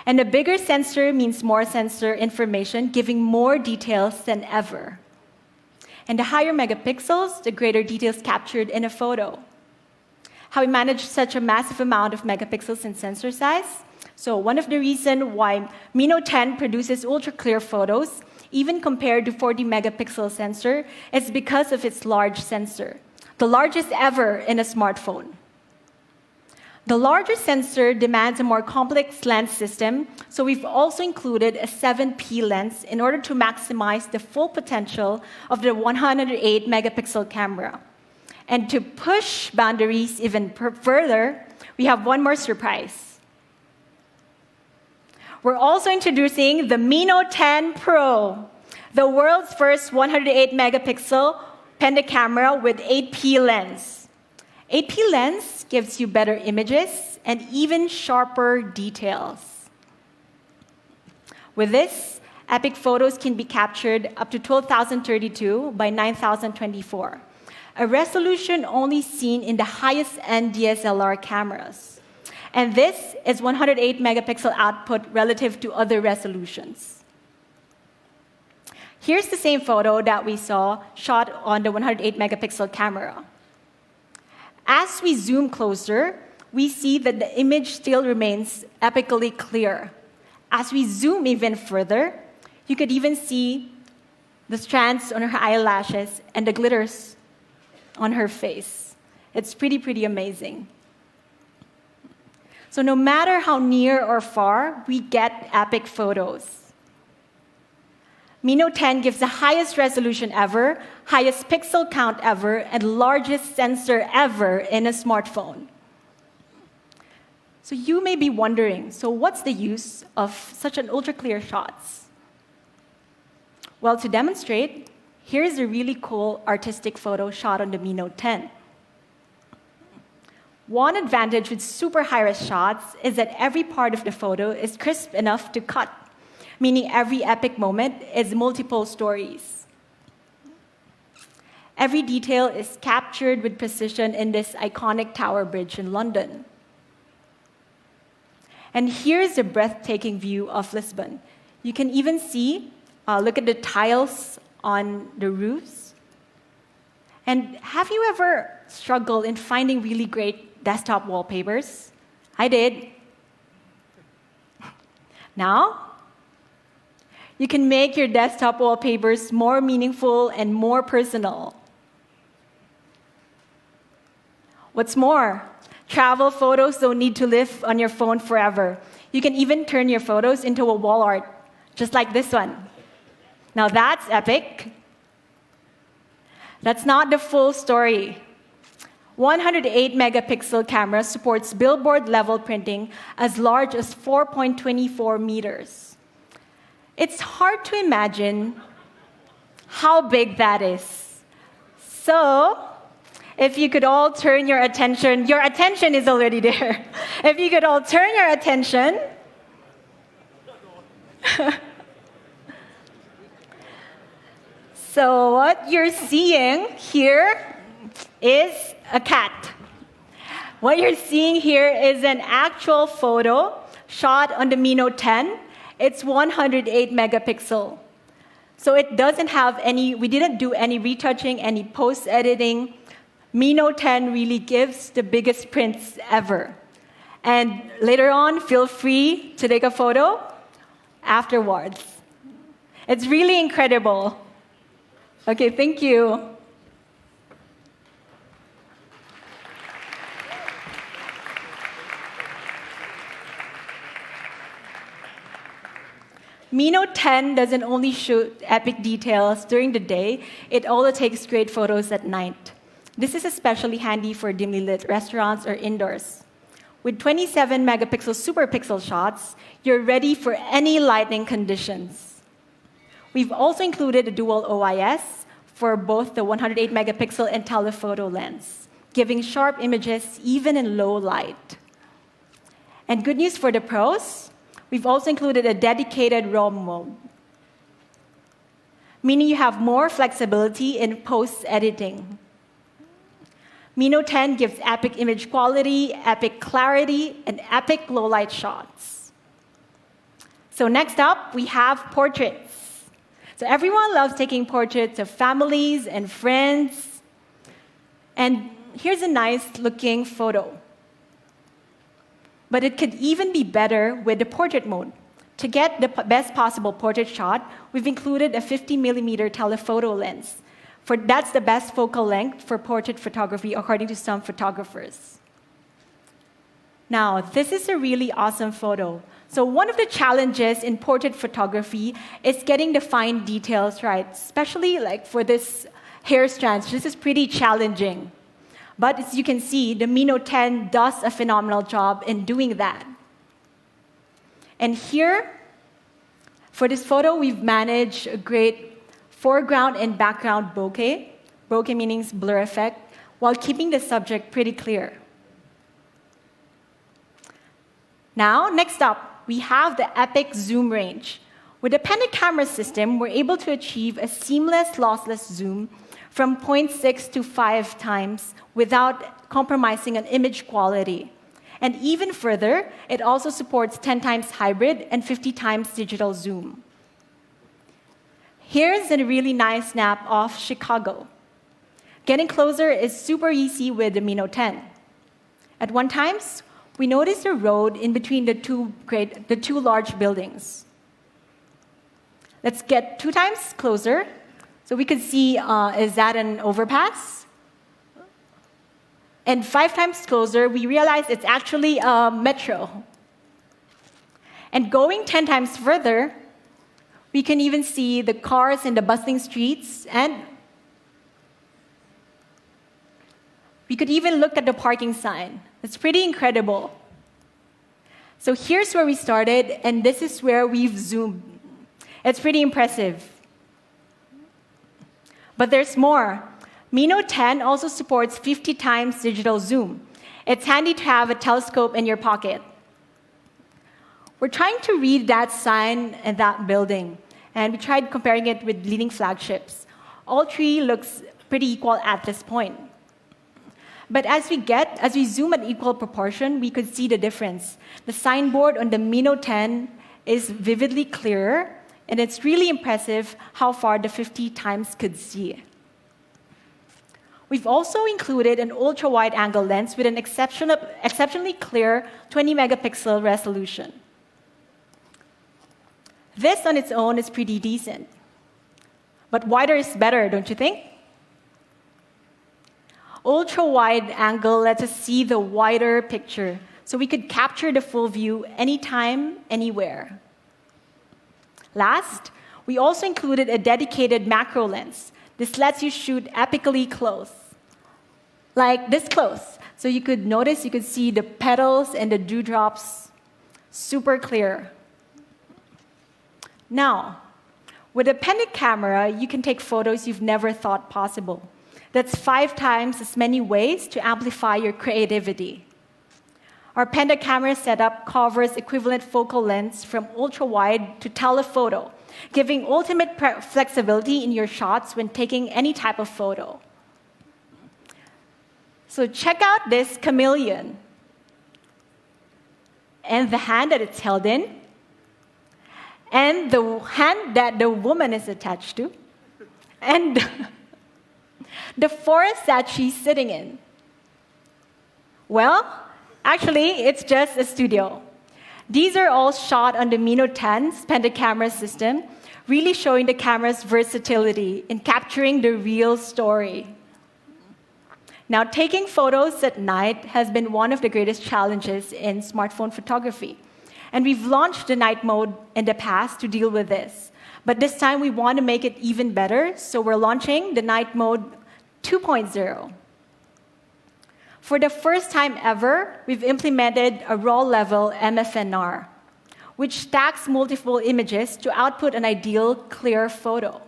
And the bigger sensor means more sensor information, giving more details than ever. And the higher megapixels, the greater details captured in a photo. How we manage such a massive amount of megapixels in sensor size? So one of the reasons why Mi Note 10 produces ultra-clear photos, even compared to 40 megapixel sensor, is because of its large sensor, the largest ever in a smartphone. The larger sensor demands a more complex lens system, so we've also included a 7P lens in order to maximize the full potential of the 108 megapixel camera. And to push boundaries even further, we have one more surprise. We're also introducing the Mi Note 10 Pro, the world's first 108 megapixel penta camera with 8P lens. 8P lens gives you better images and even sharper details. With this, epic photos can be captured up to 12,032 by 9,024, a resolution only seen in the highest-end DSLR cameras. And this is 108 megapixel output relative to other resolutions. Here's the same photo that we saw shot on the 108 megapixel camera. As we zoom closer, we see that the image still remains epically clear. As we zoom even further, you could even see the strands on her eyelashes and the glitters on her face. It's pretty amazing. So no matter how near or far, we get epic photos. Mi Note 10 gives the highest resolution ever, highest pixel count ever, and largest sensor ever in a smartphone. So you may be wondering, so what's the use of such an ultra-clear shots? Well, to demonstrate, here's a really cool artistic photo shot on the Mi Note 10. One advantage with super high-res shots is that every part of the photo is crisp enough to cut, meaning every epic moment is multiple stories. Every detail is captured with precision in this iconic Tower Bridge in London. And here's a breathtaking view of Lisbon. You can even see, look at the tiles on the roofs. And have you ever struggled in finding really great desktop wallpapers? I did. Now, you can make your desktop wallpapers more meaningful and more personal. What's more, travel photos don't need to live on your phone forever. You can even turn your photos into a wall art, just like this one. Now that's epic. That's not the full story. 108 megapixel camera supports billboard level printing as large as 4.24 meters. It's hard to imagine how big that is. So, if you could all turn your attention is already there. If you could all turn your attention. So, what you're seeing here is a cat. What you're seeing here is an actual photo shot on the Mi Note 10. It's 108 megapixel. So it doesn't have we didn't do any retouching, any post-editing. Mi Note 10 really gives the biggest prints ever. And later on, feel free to take a photo afterwards. It's really incredible. Okay, thank you. Mi Note 10 doesn't only shoot epic details during the day, it also takes great photos at night. This is especially handy for dimly lit restaurants or indoors. With 27 megapixel super pixel shots, you're ready for any lighting conditions. We've also included a dual OIS for both the 108 megapixel and telephoto lens, giving sharp images even in low light. And good news for the pros, we've also included a dedicated RAW mode, meaning you have more flexibility in post-editing. Mi Note 10 gives epic image quality, epic clarity, and epic low-light shots. So next up, we have portraits. So everyone loves taking portraits of families and friends. And here's a nice-looking photo. But it could even be better with the portrait mode. To get the best possible portrait shot, we've included a 50mm telephoto lens. That's the best focal length for portrait photography, according to some photographers. Now, this is a really awesome photo. So one of the challenges in portrait photography is getting the fine details right, especially like for this hair strands. This is pretty challenging. But as you can see, the Mino 10 does a phenomenal job in doing that. And here, for this photo, we've managed a great foreground and background bokeh. Bokeh meaning blur effect, while keeping the subject pretty clear. Now, next up, we have the epic zoom range. With the penta camera system, we're able to achieve a seamless, lossless zoom from 0.6 to 5 times without compromising on image quality. And even further, it also supports 10 times hybrid and 50 times digital zoom. Here's a really nice snap of Chicago. Getting closer is super easy with the Mino 10. At one time, we noticed a road in between the two large buildings. Let's get 2 times closer so we could see, is that an overpass? And 5 times closer, we realized it's actually a metro. And going 10 times further, we can even see the cars in the bustling streets, and we could even look at the parking sign. It's pretty incredible. So here's where we started, and this is where we've zoomed. It's pretty impressive. But there's more. Mino 10 also supports 50 times digital zoom. It's handy to have a telescope in your pocket. We're trying to read that sign and that building, and we tried comparing it with leading flagships. All 3 looks pretty equal at this point. But as we zoom at equal proportion, we could see the difference. The signboard on the Mino 10 is vividly clearer, and it's really impressive how far the 50 times could see. We've also included an ultra-wide angle lens with an exceptionally clear 20-megapixel resolution. This on its own is pretty decent. But wider is better, don't you think? Ultra-wide angle lets us see the wider picture, so we could capture the full view anytime, anywhere. Last, we also included a dedicated macro lens. This lets you shoot epically close, like this close. So you could see the petals and the dewdrops super clear. Now, with a penta camera, you can take photos you've never thought possible. That's 5 times as many ways to amplify your creativity. Our penta camera setup covers equivalent focal lengths from ultra-wide to telephoto, giving ultimate flexibility in your shots when taking any type of photo. So check out this chameleon and the hand that it's held in, and the hand that the woman is attached to, and the forest that she's sitting in. Well, actually, it's just a studio. These are all shot on the Mino 10's penta camera system, really showing the camera's versatility in capturing the real story. Now, taking photos at night has been one of the greatest challenges in smartphone photography. And we've launched the night mode in the past to deal with this. But this time, we want to make it even better, so we're launching the night mode 2.0. For the first time ever, we've implemented a raw-level MFNR, which stacks multiple images to output an ideal, clear photo.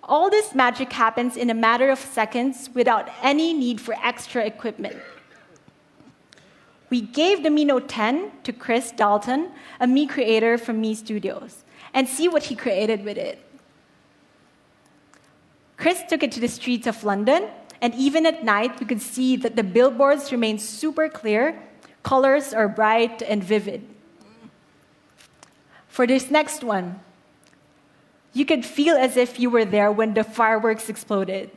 All this magic happens in a matter of seconds without any need for extra equipment. We gave the Mino 10 to Chris Dalton, a Me creator from Me Studios, and see what he created with it. Chris took it to the streets of London, and even at night, we could see that the billboards remain super clear, colors are bright and vivid. For this next one, you could feel as if you were there when the fireworks exploded.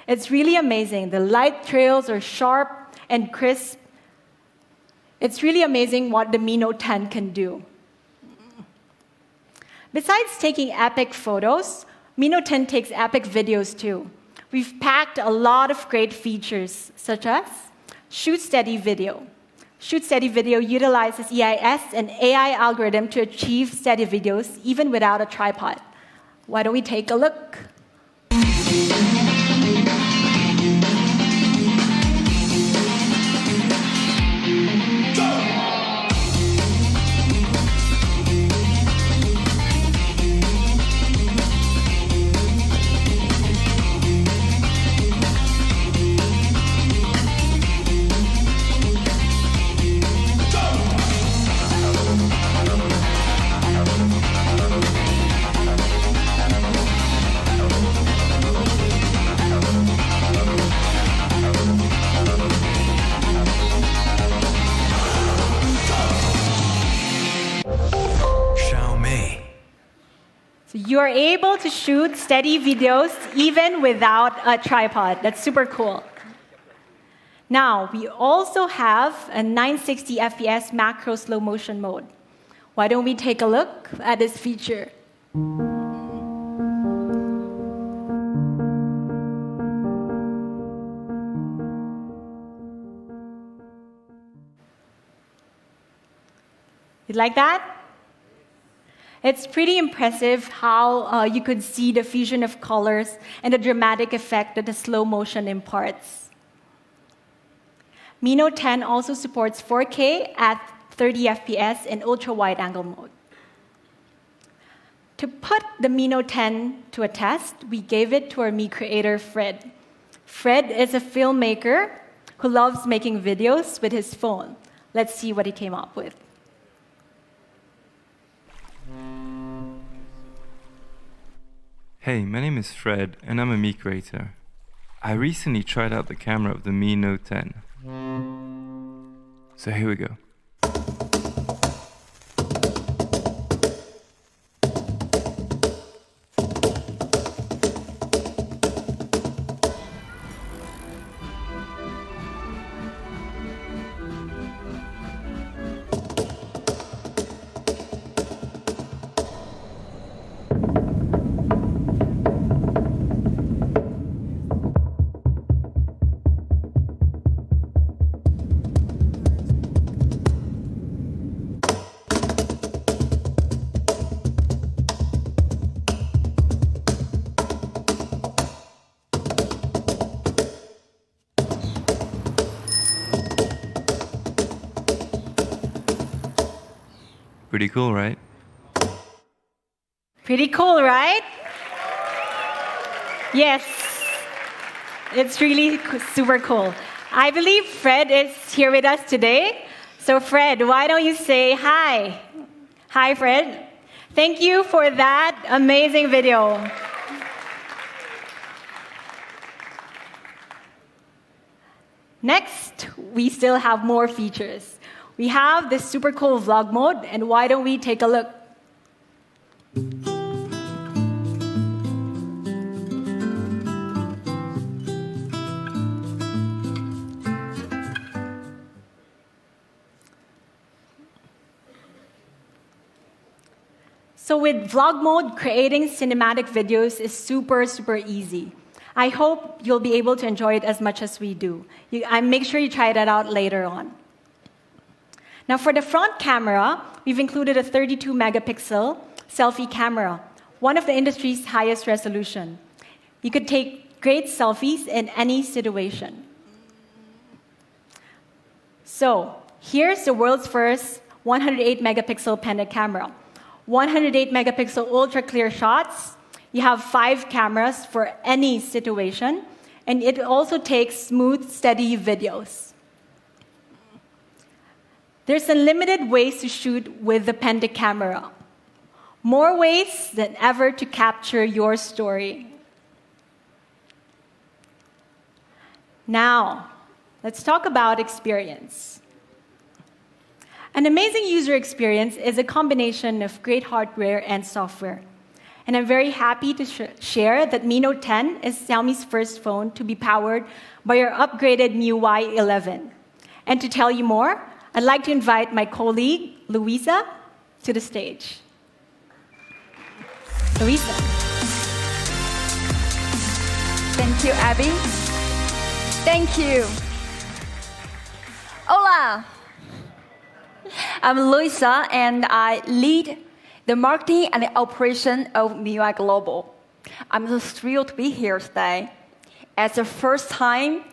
It's really amazing. The light trails are sharp and crisp. It's really amazing what the Mi Note 10 can do. Besides taking epic photos, Mi Note 10 takes epic videos too. We've packed a lot of great features, such as Shoot Steady Video. Shoot Steady Video utilizes EIS and AI algorithm to achieve steady videos even without a tripod. Why don't we take a look? You are able to shoot steady videos even without a tripod. That's super cool. Now, we also have a 960 FPS macro slow motion mode. Why don't we take a look at this feature? You like that? It's pretty impressive how you could see the fusion of colors and the dramatic effect that the slow motion imparts. Mi Note 10 also supports 4K at 30 FPS in ultra-wide-angle mode. To put the Mi Note 10 to a test, we gave it to our Mi creator, Fred. Fred is a filmmaker who loves making videos with his phone. Let's see what he came up with. Hey, my name is Fred, and I'm a Mi creator. I recently tried out the camera of the Mi Note 10. So here we go. Pretty cool, right? Pretty cool, right? Yes, it's really super cool. I believe Fred is here with us today. So Fred, why don't you say hi? Hi, Fred. Thank you for that amazing video. Next, we still have more features. We have this super cool vlog mode, and why don't we take a look? So with vlog mode, creating cinematic videos is super easy. I hope you'll be able to enjoy it as much as we do. Make sure you try that out later on. Now for the front camera, we've included a 32 megapixel selfie camera, one of the industry's highest resolution. You could take great selfies in any situation. So here's the world's first 108 megapixel penta camera. 108 megapixel ultra clear shots. You have 5 cameras for any situation, and it also takes smooth, steady videos. There's unlimited ways to shoot with the penta camera. More ways than ever to capture your story. Now, let's talk about experience. An amazing user experience is a combination of great hardware and software. And I'm very happy to share that Mi Note 10 is Xiaomi's first phone to be powered by our upgraded MIUI 11. And to tell you more, I'd like to invite my colleague, Louisa, to the stage. Louisa. Thank you, Abby. Thank you. Hola. I'm Louisa, and I lead the marketing and the operation of MIUI Global. I'm so thrilled to be here today. It's the first time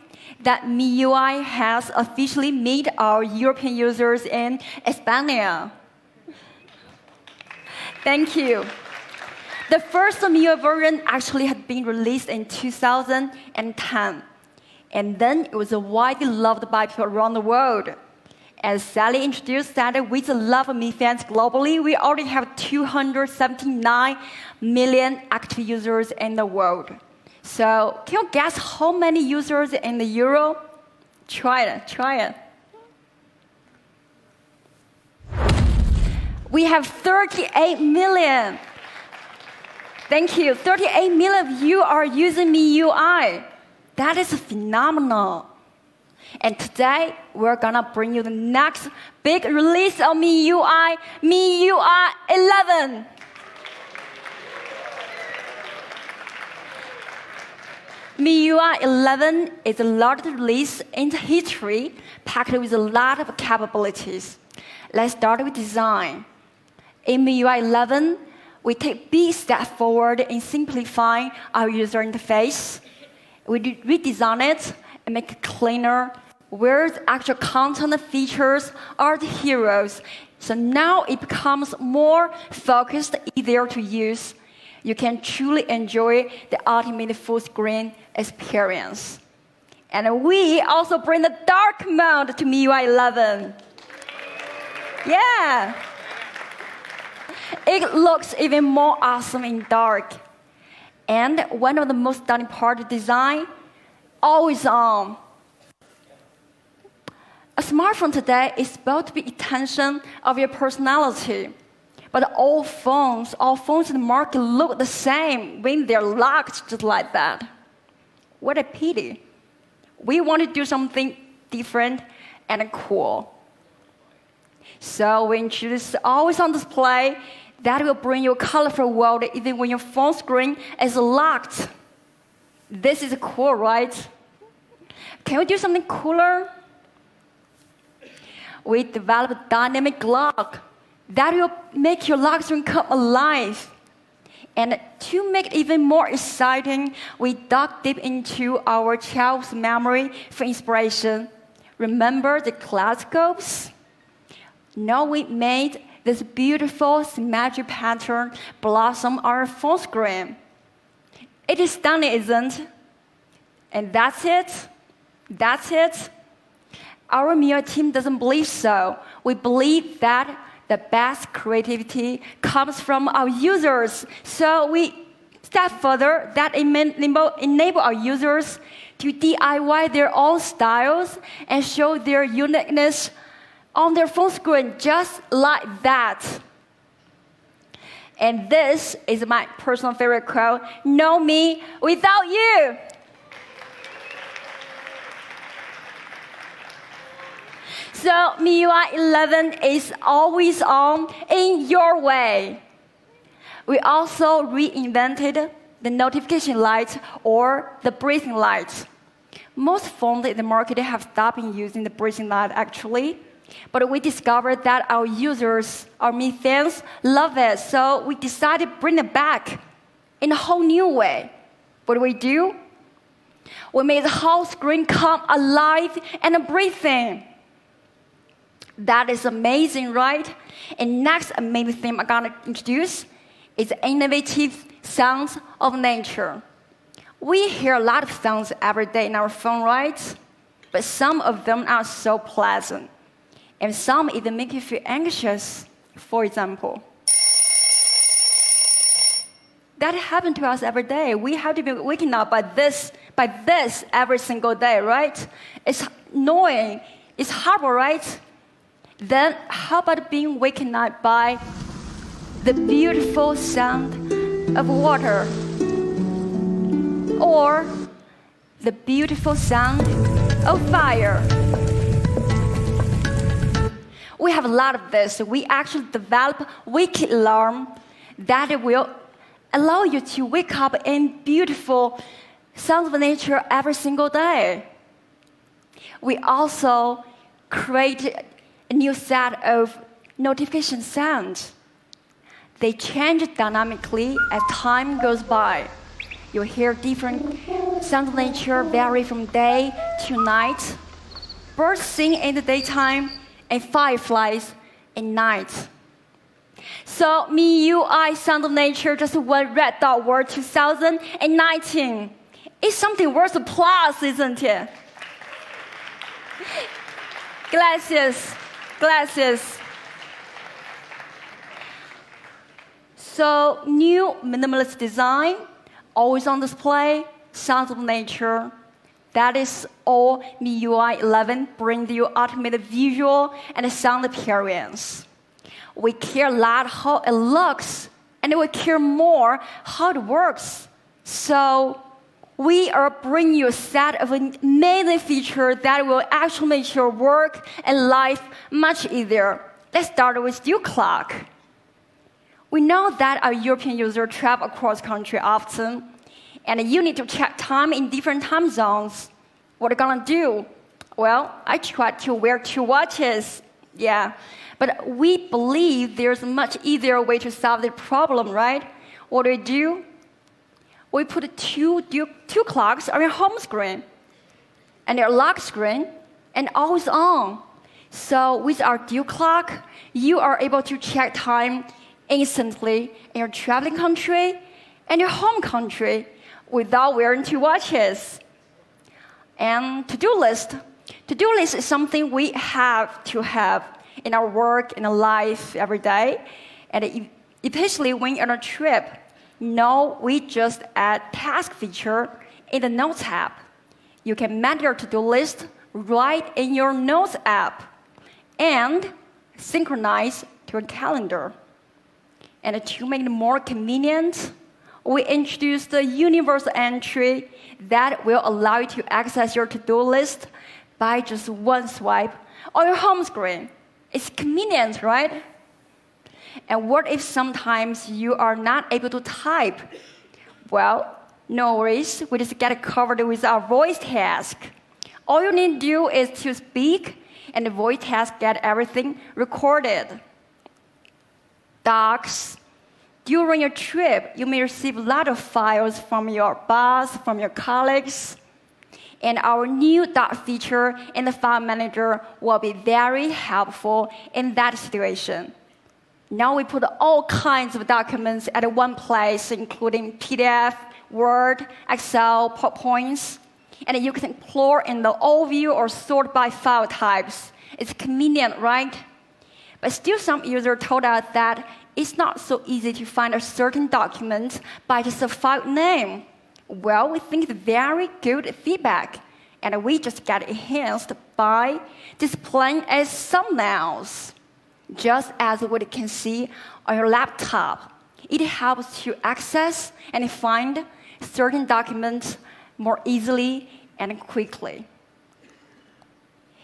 that MIUI has officially met our European users in España. Thank you. The first MIUI version actually had been released in 2010. And then it was widely loved by people around the world. As Sally introduced that with the love of Mi fans globally, we already have 279 million active users in the world. So can you guess how many users in the Euro? Try it. We have 38 million. Thank you. 38 million of you are using MIUI. That is phenomenal. And today, we're gonna bring you the next big release of MIUI, MIUI 11. MIUI 11 is the largest release in history, packed with a lot of capabilities. Let's start with design. In MIUI 11, we take big steps forward in simplifying our user interface. We redesign it and make it cleaner, where the actual content and features are the heroes. So now it becomes more focused, easier to use. You can truly enjoy the ultimate full screen experience. And we also bring the dark mode to MIUI 11. Yeah. It looks even more awesome in dark. And one of the most stunning parts of design, always on. A smartphone today is supposed to be an extension of your personality. But all phones in the market look the same when they're locked just like that. What a pity. We want to do something different and cool. So we introduce always on display that will bring you a colorful world even when your phone screen is locked. This is cool, right? Can we do something cooler? We developed a dynamic lock that will make your lock screen come alive. And to make it even more exciting, we dug deep into our child's memory for inspiration. Remember the kaleidoscopes? Now we made this beautiful symmetric pattern blossom on our phone screen. It is stunning, isn't it? And that's it. That's it. Our MIUI team doesn't believe so. We believe that the best creativity comes from our users. So we step further that enable our users to DIY their own styles and show their uniqueness on their phone screen just like that. And this is my personal favorite quote, "No me without you." So MIUI 11 is always on in your way. We also reinvented the notification light or the breathing light. Most phones in the market have stopped using the breathing light actually. But we discovered that our users, our Mi fans, love it. So we decided to bring it back in a whole new way. What do? We made the whole screen come alive and breathing. That is amazing, right? And next amazing thing I'm gonna introduce is innovative sounds of nature. We hear a lot of sounds every day in our phone, right? But some of them are so pleasant. And some even make you feel anxious, for example. That happens to us every day. We have to be waking up by this every single day, right? It's annoying. It's horrible, right? Then how about being waken up by the beautiful sound of water? Or the beautiful sound of fire? we have a lot of this. We actually develop wake alarm that will allow you to wake up in beautiful sounds of nature every single day. We also create a new set of notification sounds. They change dynamically as time goes by. You hear different sounds of nature vary from day to night. Birds sing in the daytime and fireflies at night. So MIUI Sound of Nature just won Red Dot Award 2019. It's something worth applause, isn't it? Glasses. So new minimalist design, always on display, sounds of nature. That is all MIUI 11 brings you ultimate visual and sound experience. We care a lot how it looks, and we care more how it works. So we are bringing you a set of amazing features that will actually make your work and life much easier. Let's start with Dew Clock. We know that our European users travel across country often, and you need to check time in different time zones. What are you gonna do? Well, I tried to wear 2 watches. Yeah, but we believe there's a much easier way to solve the problem, right? What do? We put two clocks on your home screen and your lock screen and always on. So with our Dew Clock, you are able to check time instantly in your traveling country and your home country without wearing 2 watches. And to-do list. To-do list is something we have to have in our work, in our life every day. And especially when you're on a trip, no, we just add task feature in the Notes app. You can manage your to-do list right in your Notes app and synchronize to your calendar. And to make it more convenient, we introduced the universal entry that will allow you to access your to-do list by just one swipe on your home screen. It's convenient, right? And what if sometimes you are not able to type? Well, no worries. We just get it covered with our voice task. All you need to do is to speak, and the voice task get everything recorded. Docs. During your trip, you may receive a lot of files from your boss, from your colleagues. And our new doc feature in the file manager will be very helpful in that situation. Now we put all kinds of documents at one place, including PDF, Word, Excel, PowerPoints. And you can explore in the overview or sort by file types. It's convenient, right? But still some users told us that it's not so easy to find a certain document by just a file name. Well, we think it's very good feedback, and we just get enhanced by displaying as thumbnails, just as what you can see on your laptop. It helps to access and find certain documents more easily and quickly.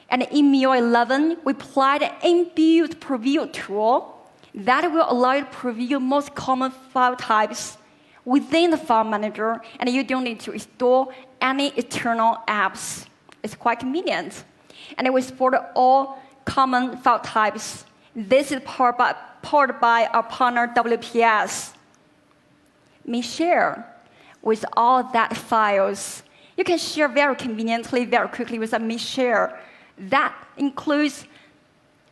And in MIUI 11, we applied an inbuilt preview tool that will allow you to preview most common file types within the file manager, and you don't need to install any external apps. It's quite convenient. And it will support all common file types. This is powered by our partner WPS. MiShare, with all that files, you can share very conveniently, very quickly with a MiShare. That includes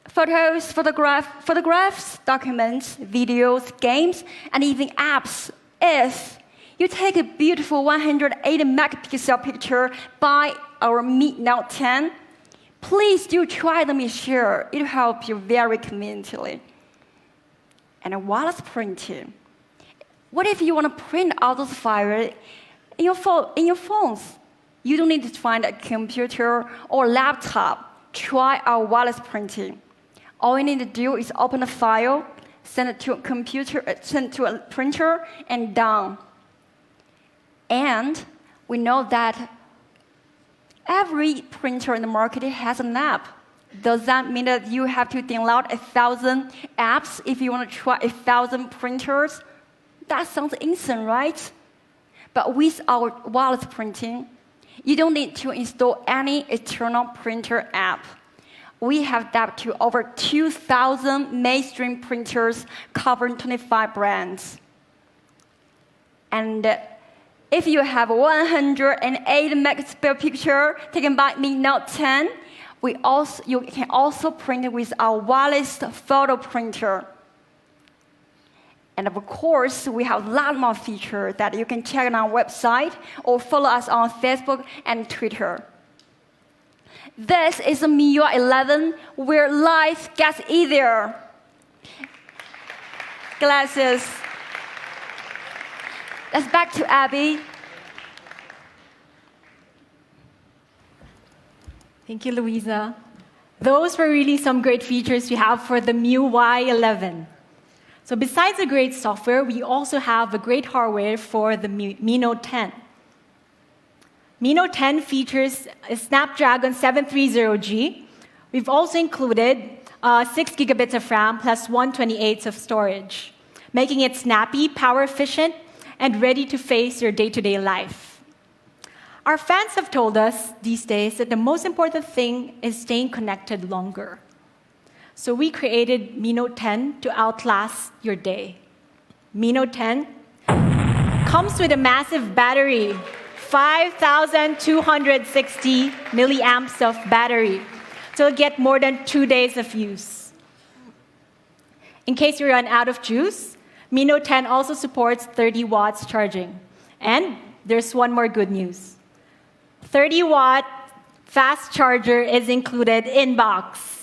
photos, photographs, documents, videos, games, and even apps. If you take a beautiful 180 megapixel picture by our Mi Note 10, please do try the MiShare. It will help you very conveniently. And wireless printing. What if you want to print out those files in your phones? You don't need to find a computer or laptop. Try our wireless printing. All you need to do is open a file, send it to a computer, send it to a printer, and done. And we know that every printer in the market has an app. Does that mean that you have to download 1,000 apps if you want to try 1,000 printers? That sounds insane, right? But with our wireless printing, you don't need to install any external printer app. We have adapted to over 2,000 mainstream printers covering 25 brands. And if you have 108 megapixel picture taken by Mi Note 10, you can also print with our wireless photo printer. And of course, we have a lot more features that you can check on our website or follow us on Facebook and Twitter. This is a MIUI 11 where life gets easier. Glasses. Let's back to Abby. Thank you, Louisa. Those were really some great features we have for the MIUI 11. So besides the great software, we also have a great hardware for the Mi Note 10. Mi Note 10 features a Snapdragon 730G. We've also included 6 gigabits of RAM plus 128 of storage, making it snappy, power efficient, and ready to face your day-to-day life. Our fans have told us these days that the most important thing is staying connected longer. So we created Mi Note 10 to outlast your day. Mi Note 10 comes with a massive battery, 5,260 milliamps of battery. So you'll get more than 2 days of use. In case you run out of juice, Mi Note 10 also supports 30 watts charging. And there's one more good news. 30-watt fast charger is included in box.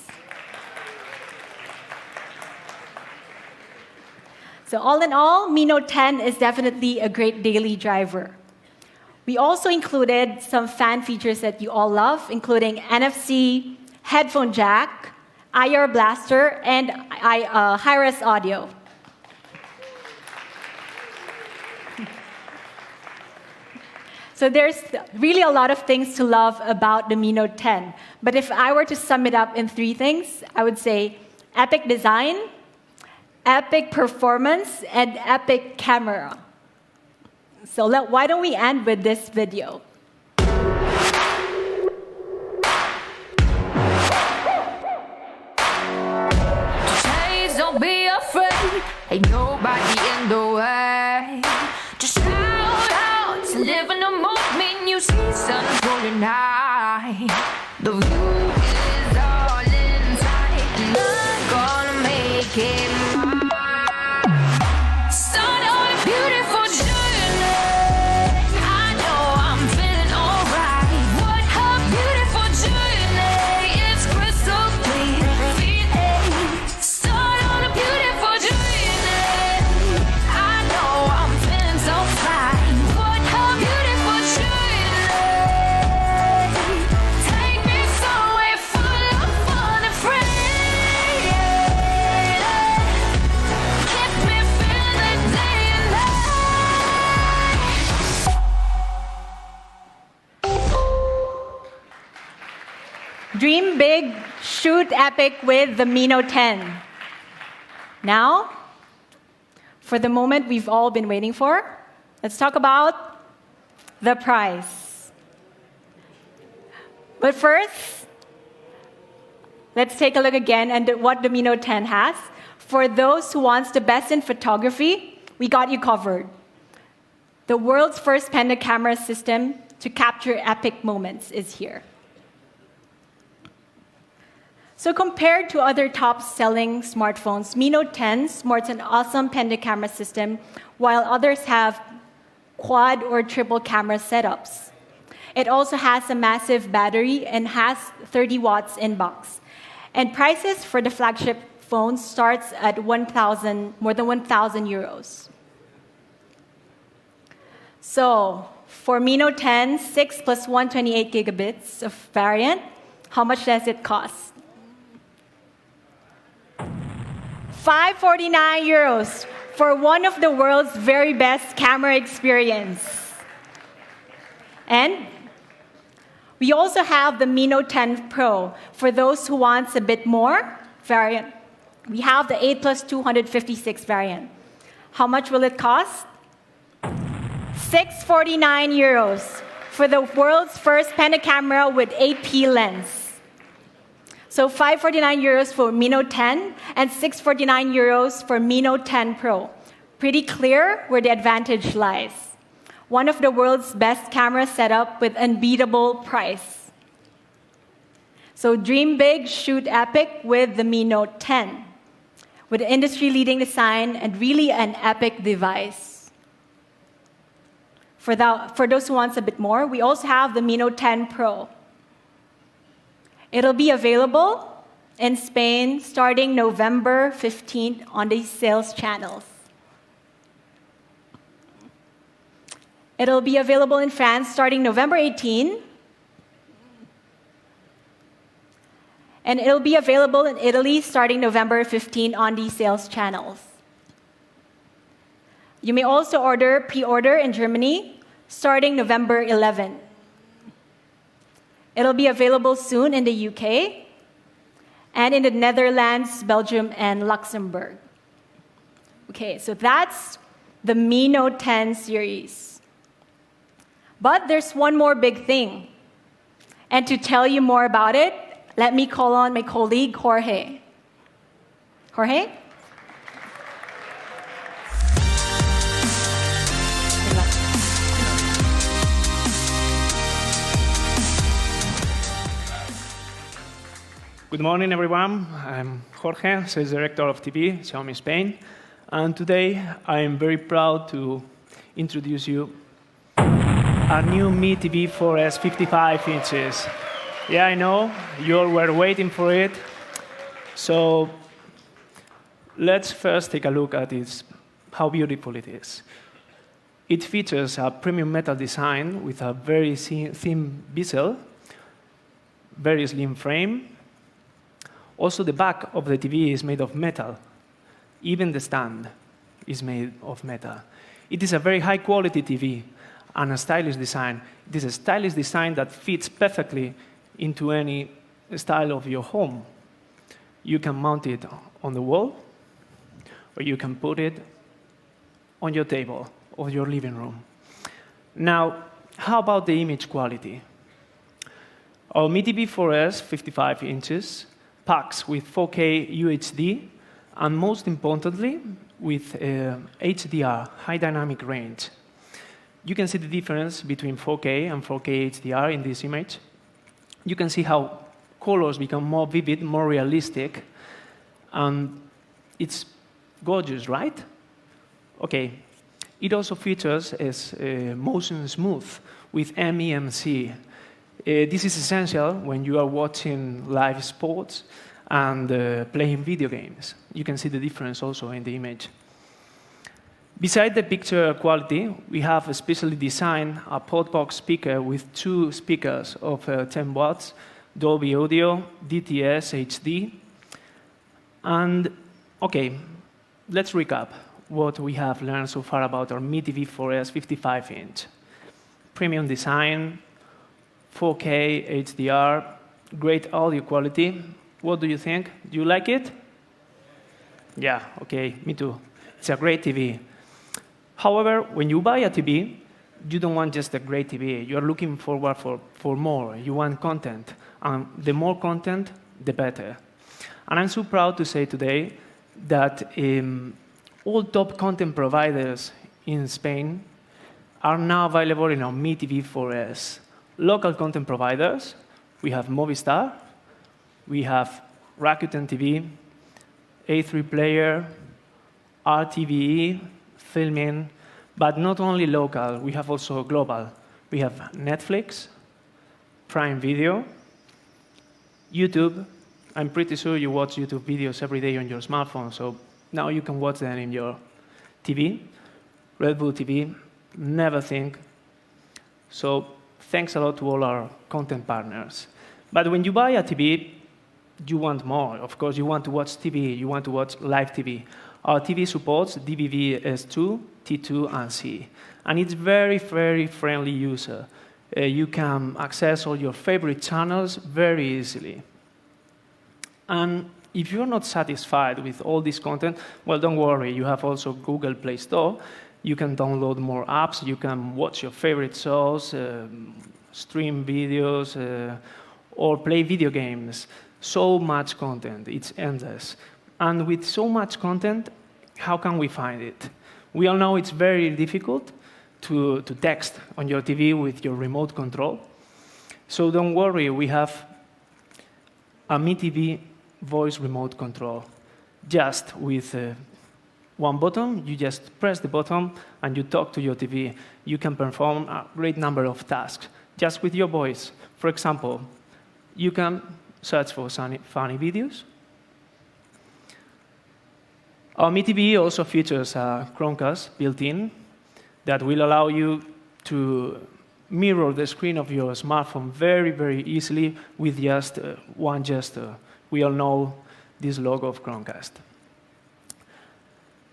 So all in all, Mi Note 10 is definitely a great daily driver. We also included some fan features that you all love, including NFC, headphone jack, IR blaster, and high-res audio. So there's really a lot of things to love about the Mi Note 10. But if I were to sum it up in 3 things, I would say epic design, epic performance, and epic camera. So why don't we end with this video? Please don't be afraid, ain't nobody in the way. Just shout out, live in the moment, you see sun golden high. The view is all inside, and I'm gonna make it mine. Start on a beautiful journey. I know I'm feeling alright. What a beautiful journey, it's crystal clear. Start on a beautiful journey. I know I'm feeling so fine. What a beautiful journey. Take me somewhere full of fun and free. Keep me feeling day and night. Dream big, shoot epic with the Mi Note 10. Now, for the moment we've all been waiting for, let's talk about the price. But first, let's take a look again at what the Mi Note 10 has. For those who wants the best in photography, we got you covered. The world's first penta camera system to capture epic moments is here. So compared to other top-selling smartphones, Mi Note 10 sports an awesome penta camera system, while others have quad or triple camera setups. It also has a massive battery and has 30 watts in box. And prices for the flagship phone starts at more than 1,000 euros. So for Mi Note 10, 6 plus 128 gigabits of variant, how much does it cost? 549 euros for one of the world's very best camera experience. And We also have the Mi Note 10 Pro for those who wants a bit more variant. We have the 8 plus 256 variant. How much will it cost? 649 euros for the world's first penta camera with 8P lens. So 549 euros for Mi Note 10 and 649 euros for Mi Note 10 Pro. Pretty clear where the advantage lies. One of the world's best camera setup with unbeatable price. So dream big, shoot epic with the Mi Note 10. With industry-leading design and really an epic device. For those who want a bit more, we also have the Mi Note 10 Pro. It'll be available in Spain starting November 15th on the sales channels. It'll be available in France starting November 18th. And it'll be available in Italy starting November 15 on these sales channels. You may also pre-order in Germany starting November 11. It'll be available soon in the UK and in the Netherlands, Belgium, and Luxembourg. Okay, so that's the Mi Note 10 series. But there's one more big thing. And to tell you more about it, let me call on my colleague, Jorge. Jorge? Good morning, everyone. I'm Jorge, Sales Director of TV, Xiaomi Spain. And today, I am very proud to introduce you our new Mi TV 4S 55 inches. Yeah, I know, you all were waiting for it. So let's first take a look at how beautiful it is. It features a premium metal design with a very thin bezel, very slim frame. Also, the back of the TV is made of metal. Even the stand is made of metal. It is a very high-quality TV and a stylish design. It is a stylish design that fits perfectly into any style of your home. You can mount it on the wall, or you can put it on your table of your living room. Now, how about the image quality? Our Mi TV 4S 55 inches packs with 4K UHD, and most importantly, with HDR, high dynamic range. You can see the difference between 4K and 4K HDR in this image. You can see how colors become more vivid, more realistic, and it's gorgeous, right? Okay. It also features as motion smooth with MEMC. This is essential when you are watching live sports and playing video games. You can see the difference also in the image. Beside the picture quality, we have specially designed a podbox speaker with 2 speakers of 10 watts, Dolby Audio, DTS HD. And, okay, let's recap what we have learned so far about our Mi TV 4S 55-inch. Premium design, 4K HDR, great audio quality. What do you think? Do you like it? Yeah, okay, me too. It's a great TV. However, when you buy a TV, you don't want just a great TV. You're looking forward for more. You want content. And the more content, the better. And I'm so proud to say today that all top content providers in Spain are now available in our Mi TV 4S. Local content providers, we have Movistar, we have Rakuten TV, A3 Player, RTVE, Filmin, but not only local, we have also global. We have Netflix, Prime Video, YouTube. I'm pretty sure you watch YouTube videos every day on your smartphone, so now you can watch them in your TV. Red Bull TV, never think. So thanks a lot to all our content partners. But when you buy a TV, you want more. Of course, you want to watch TV, you want to watch live TV. Our TV supports DVB-S2, T2, and C. And it's very, very friendly user. You can access all your favorite channels very easily. And if you're not satisfied with all this content, well, don't worry. You have also Google Play Store. You can download more apps. You can watch your favorite shows, stream videos, or play video games. So much content. It's endless. And with so much content, how can we find it? We all know it's very difficult to text on your TV with your remote control. So don't worry. We have a Mi TV voice remote control. Just with one button, you just press the button and you talk to your TV. You can perform a great number of tasks just with your voice. For example, you can search for funny videos. Our Mi TV also features a Chromecast built-in that will allow you to mirror the screen of your smartphone very, very easily with just one gesture. We all know this logo of Chromecast.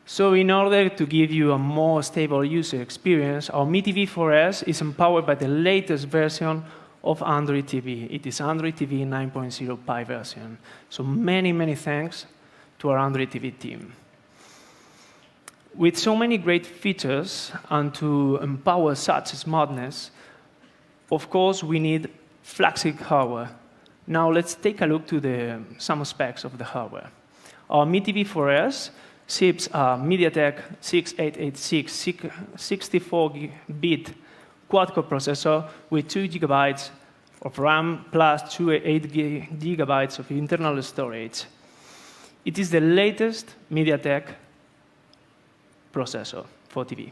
So in order to give you a more stable user experience, our Mi TV 4S is empowered by the latest version of Android TV. It is Android TV 9.0 Pie version. So many, many thanks to our Android TV team. With so many great features and to empower such smartness, of course, we need flagship hardware. Now let's take a look to some specs of the hardware. Our Mi TV 4S ships a MediaTek 6886 64-bit quad-core processor with 2 GB of RAM plus 8 GB of internal storage. It is the latest MediaTek processor for TV.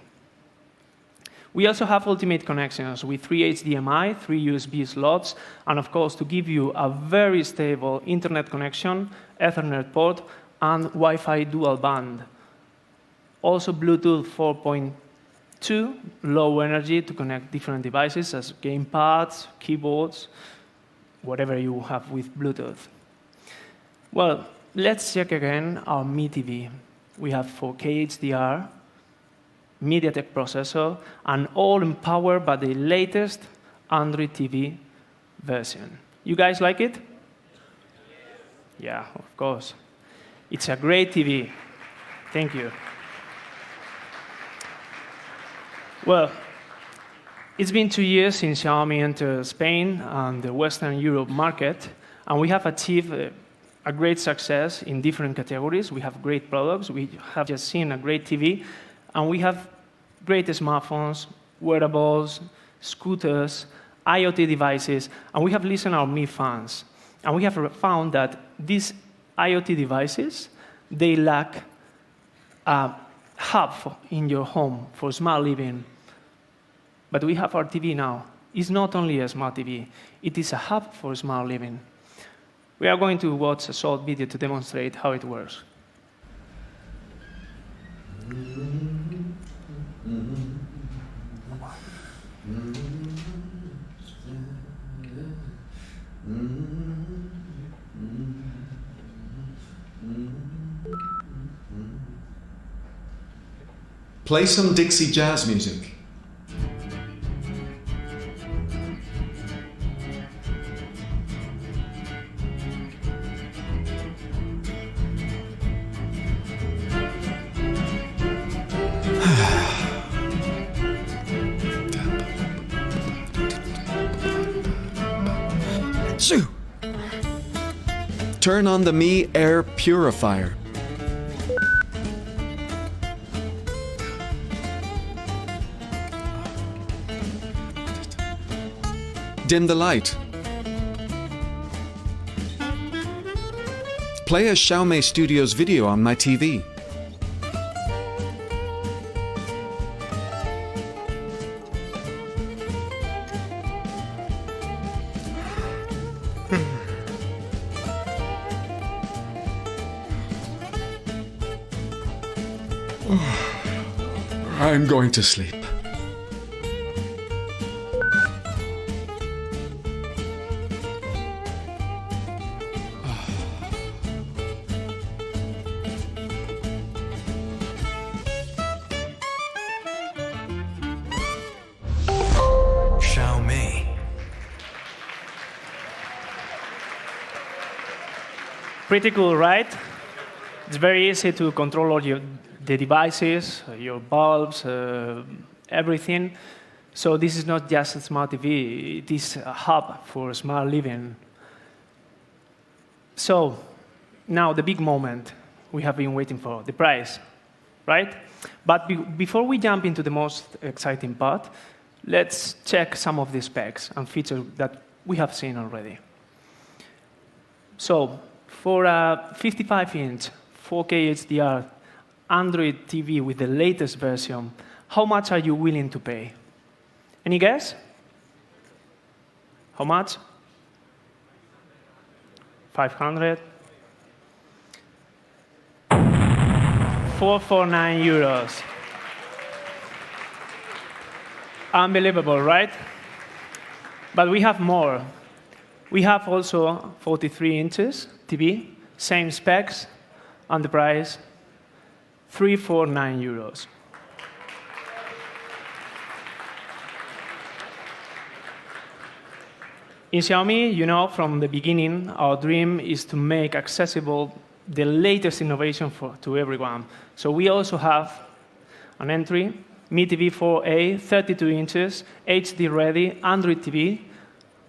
We also have ultimate connections with 3 HDMI, 3 USB slots, and of course, to give you a very stable internet connection, Ethernet port, and Wi-Fi dual band. Also Bluetooth 4.2, low energy to connect different devices as gamepads, keyboards, whatever you have with Bluetooth. Well, let's check again our Mi TV. We have 4K HDR, MediaTek processor, and all empowered by the latest Android TV version. You guys like it? Yeah, of course. It's a great TV. Thank you. Well, it's been 2 years since Xiaomi entered Spain and the Western Europe market, and we have achieved a great success in different categories. We have great products. We have just seen a great TV, and we have great smartphones, wearables, scooters, IoT devices, and we have listened to our Mi fans. And we have found that these IoT devices, they lack a hub in your home for smart living. But we have our TV now. It's not only a smart TV, it is a hub for smart living. We are going to watch a short video to demonstrate how it works. Play some Dixie jazz music. Turn on the Mi Air Purifier. Dim the light. Play a Xiaomi Studios video on my TV. I'm going to sleep. Xiaomi. Pretty cool, right? It's very easy to control all the devices, your bulbs, everything. So this is not just a smart TV, it is a hub for smart living. So now the big moment we have been waiting for, the price, right? But before we jump into the most exciting part, let's check some of the specs and features that we have seen already. So for a 55-inch 4K HDR Android TV with the latest version, how much are you willing to pay? Any guess? How much? 500? 449 euros. Unbelievable, right? But we have more. We have also 43 inches TV, same specs, and the price, 349 euros. In Xiaomi, you know, from the beginning, our dream is to make accessible the latest innovation to everyone. So we also have an entry, Mi TV 4A, 32 inches, HD-ready, Android TV,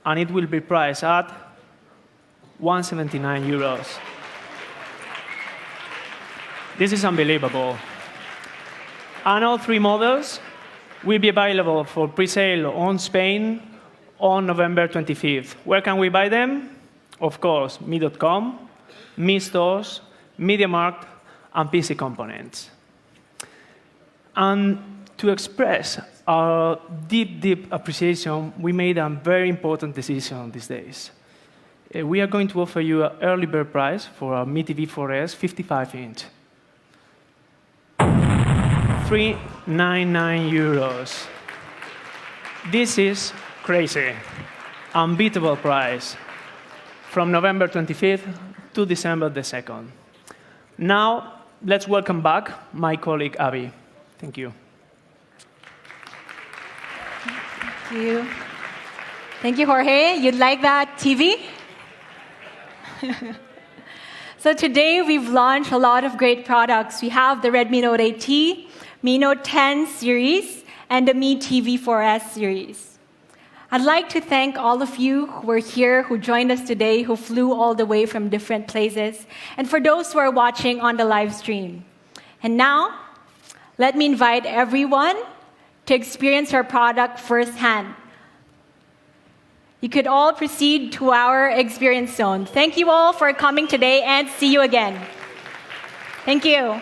and it will be priced at 179 euros. This is unbelievable. And all three models will be available for pre-sale on Spain on November 25th. Where can we buy them? Of course, Mi.com, Mi Stores, MediaMarkt, and PC Components. And to express our deep appreciation, we made a very important decision these days. We are going to offer you an early bird price for our Mi TV 4S 55-inch. 399 euros. This is crazy, unbeatable price from November 25th to December the 2nd. Now, let's welcome back my colleague, Abby. Thank you. Thank you. Thank you, Jorge. You'd like that TV? So today we've launched a lot of great products. We have the Redmi Note 8T, Mi Note 10 series, and the Mi TV 4S series. I'd like to thank all of you who were here, who joined us today, who flew all the way from different places, and for those who are watching on the live stream. And now, let me invite everyone to experience our product firsthand. You could all proceed to our experience zone. Thank you all for coming today, and see you again. Thank you.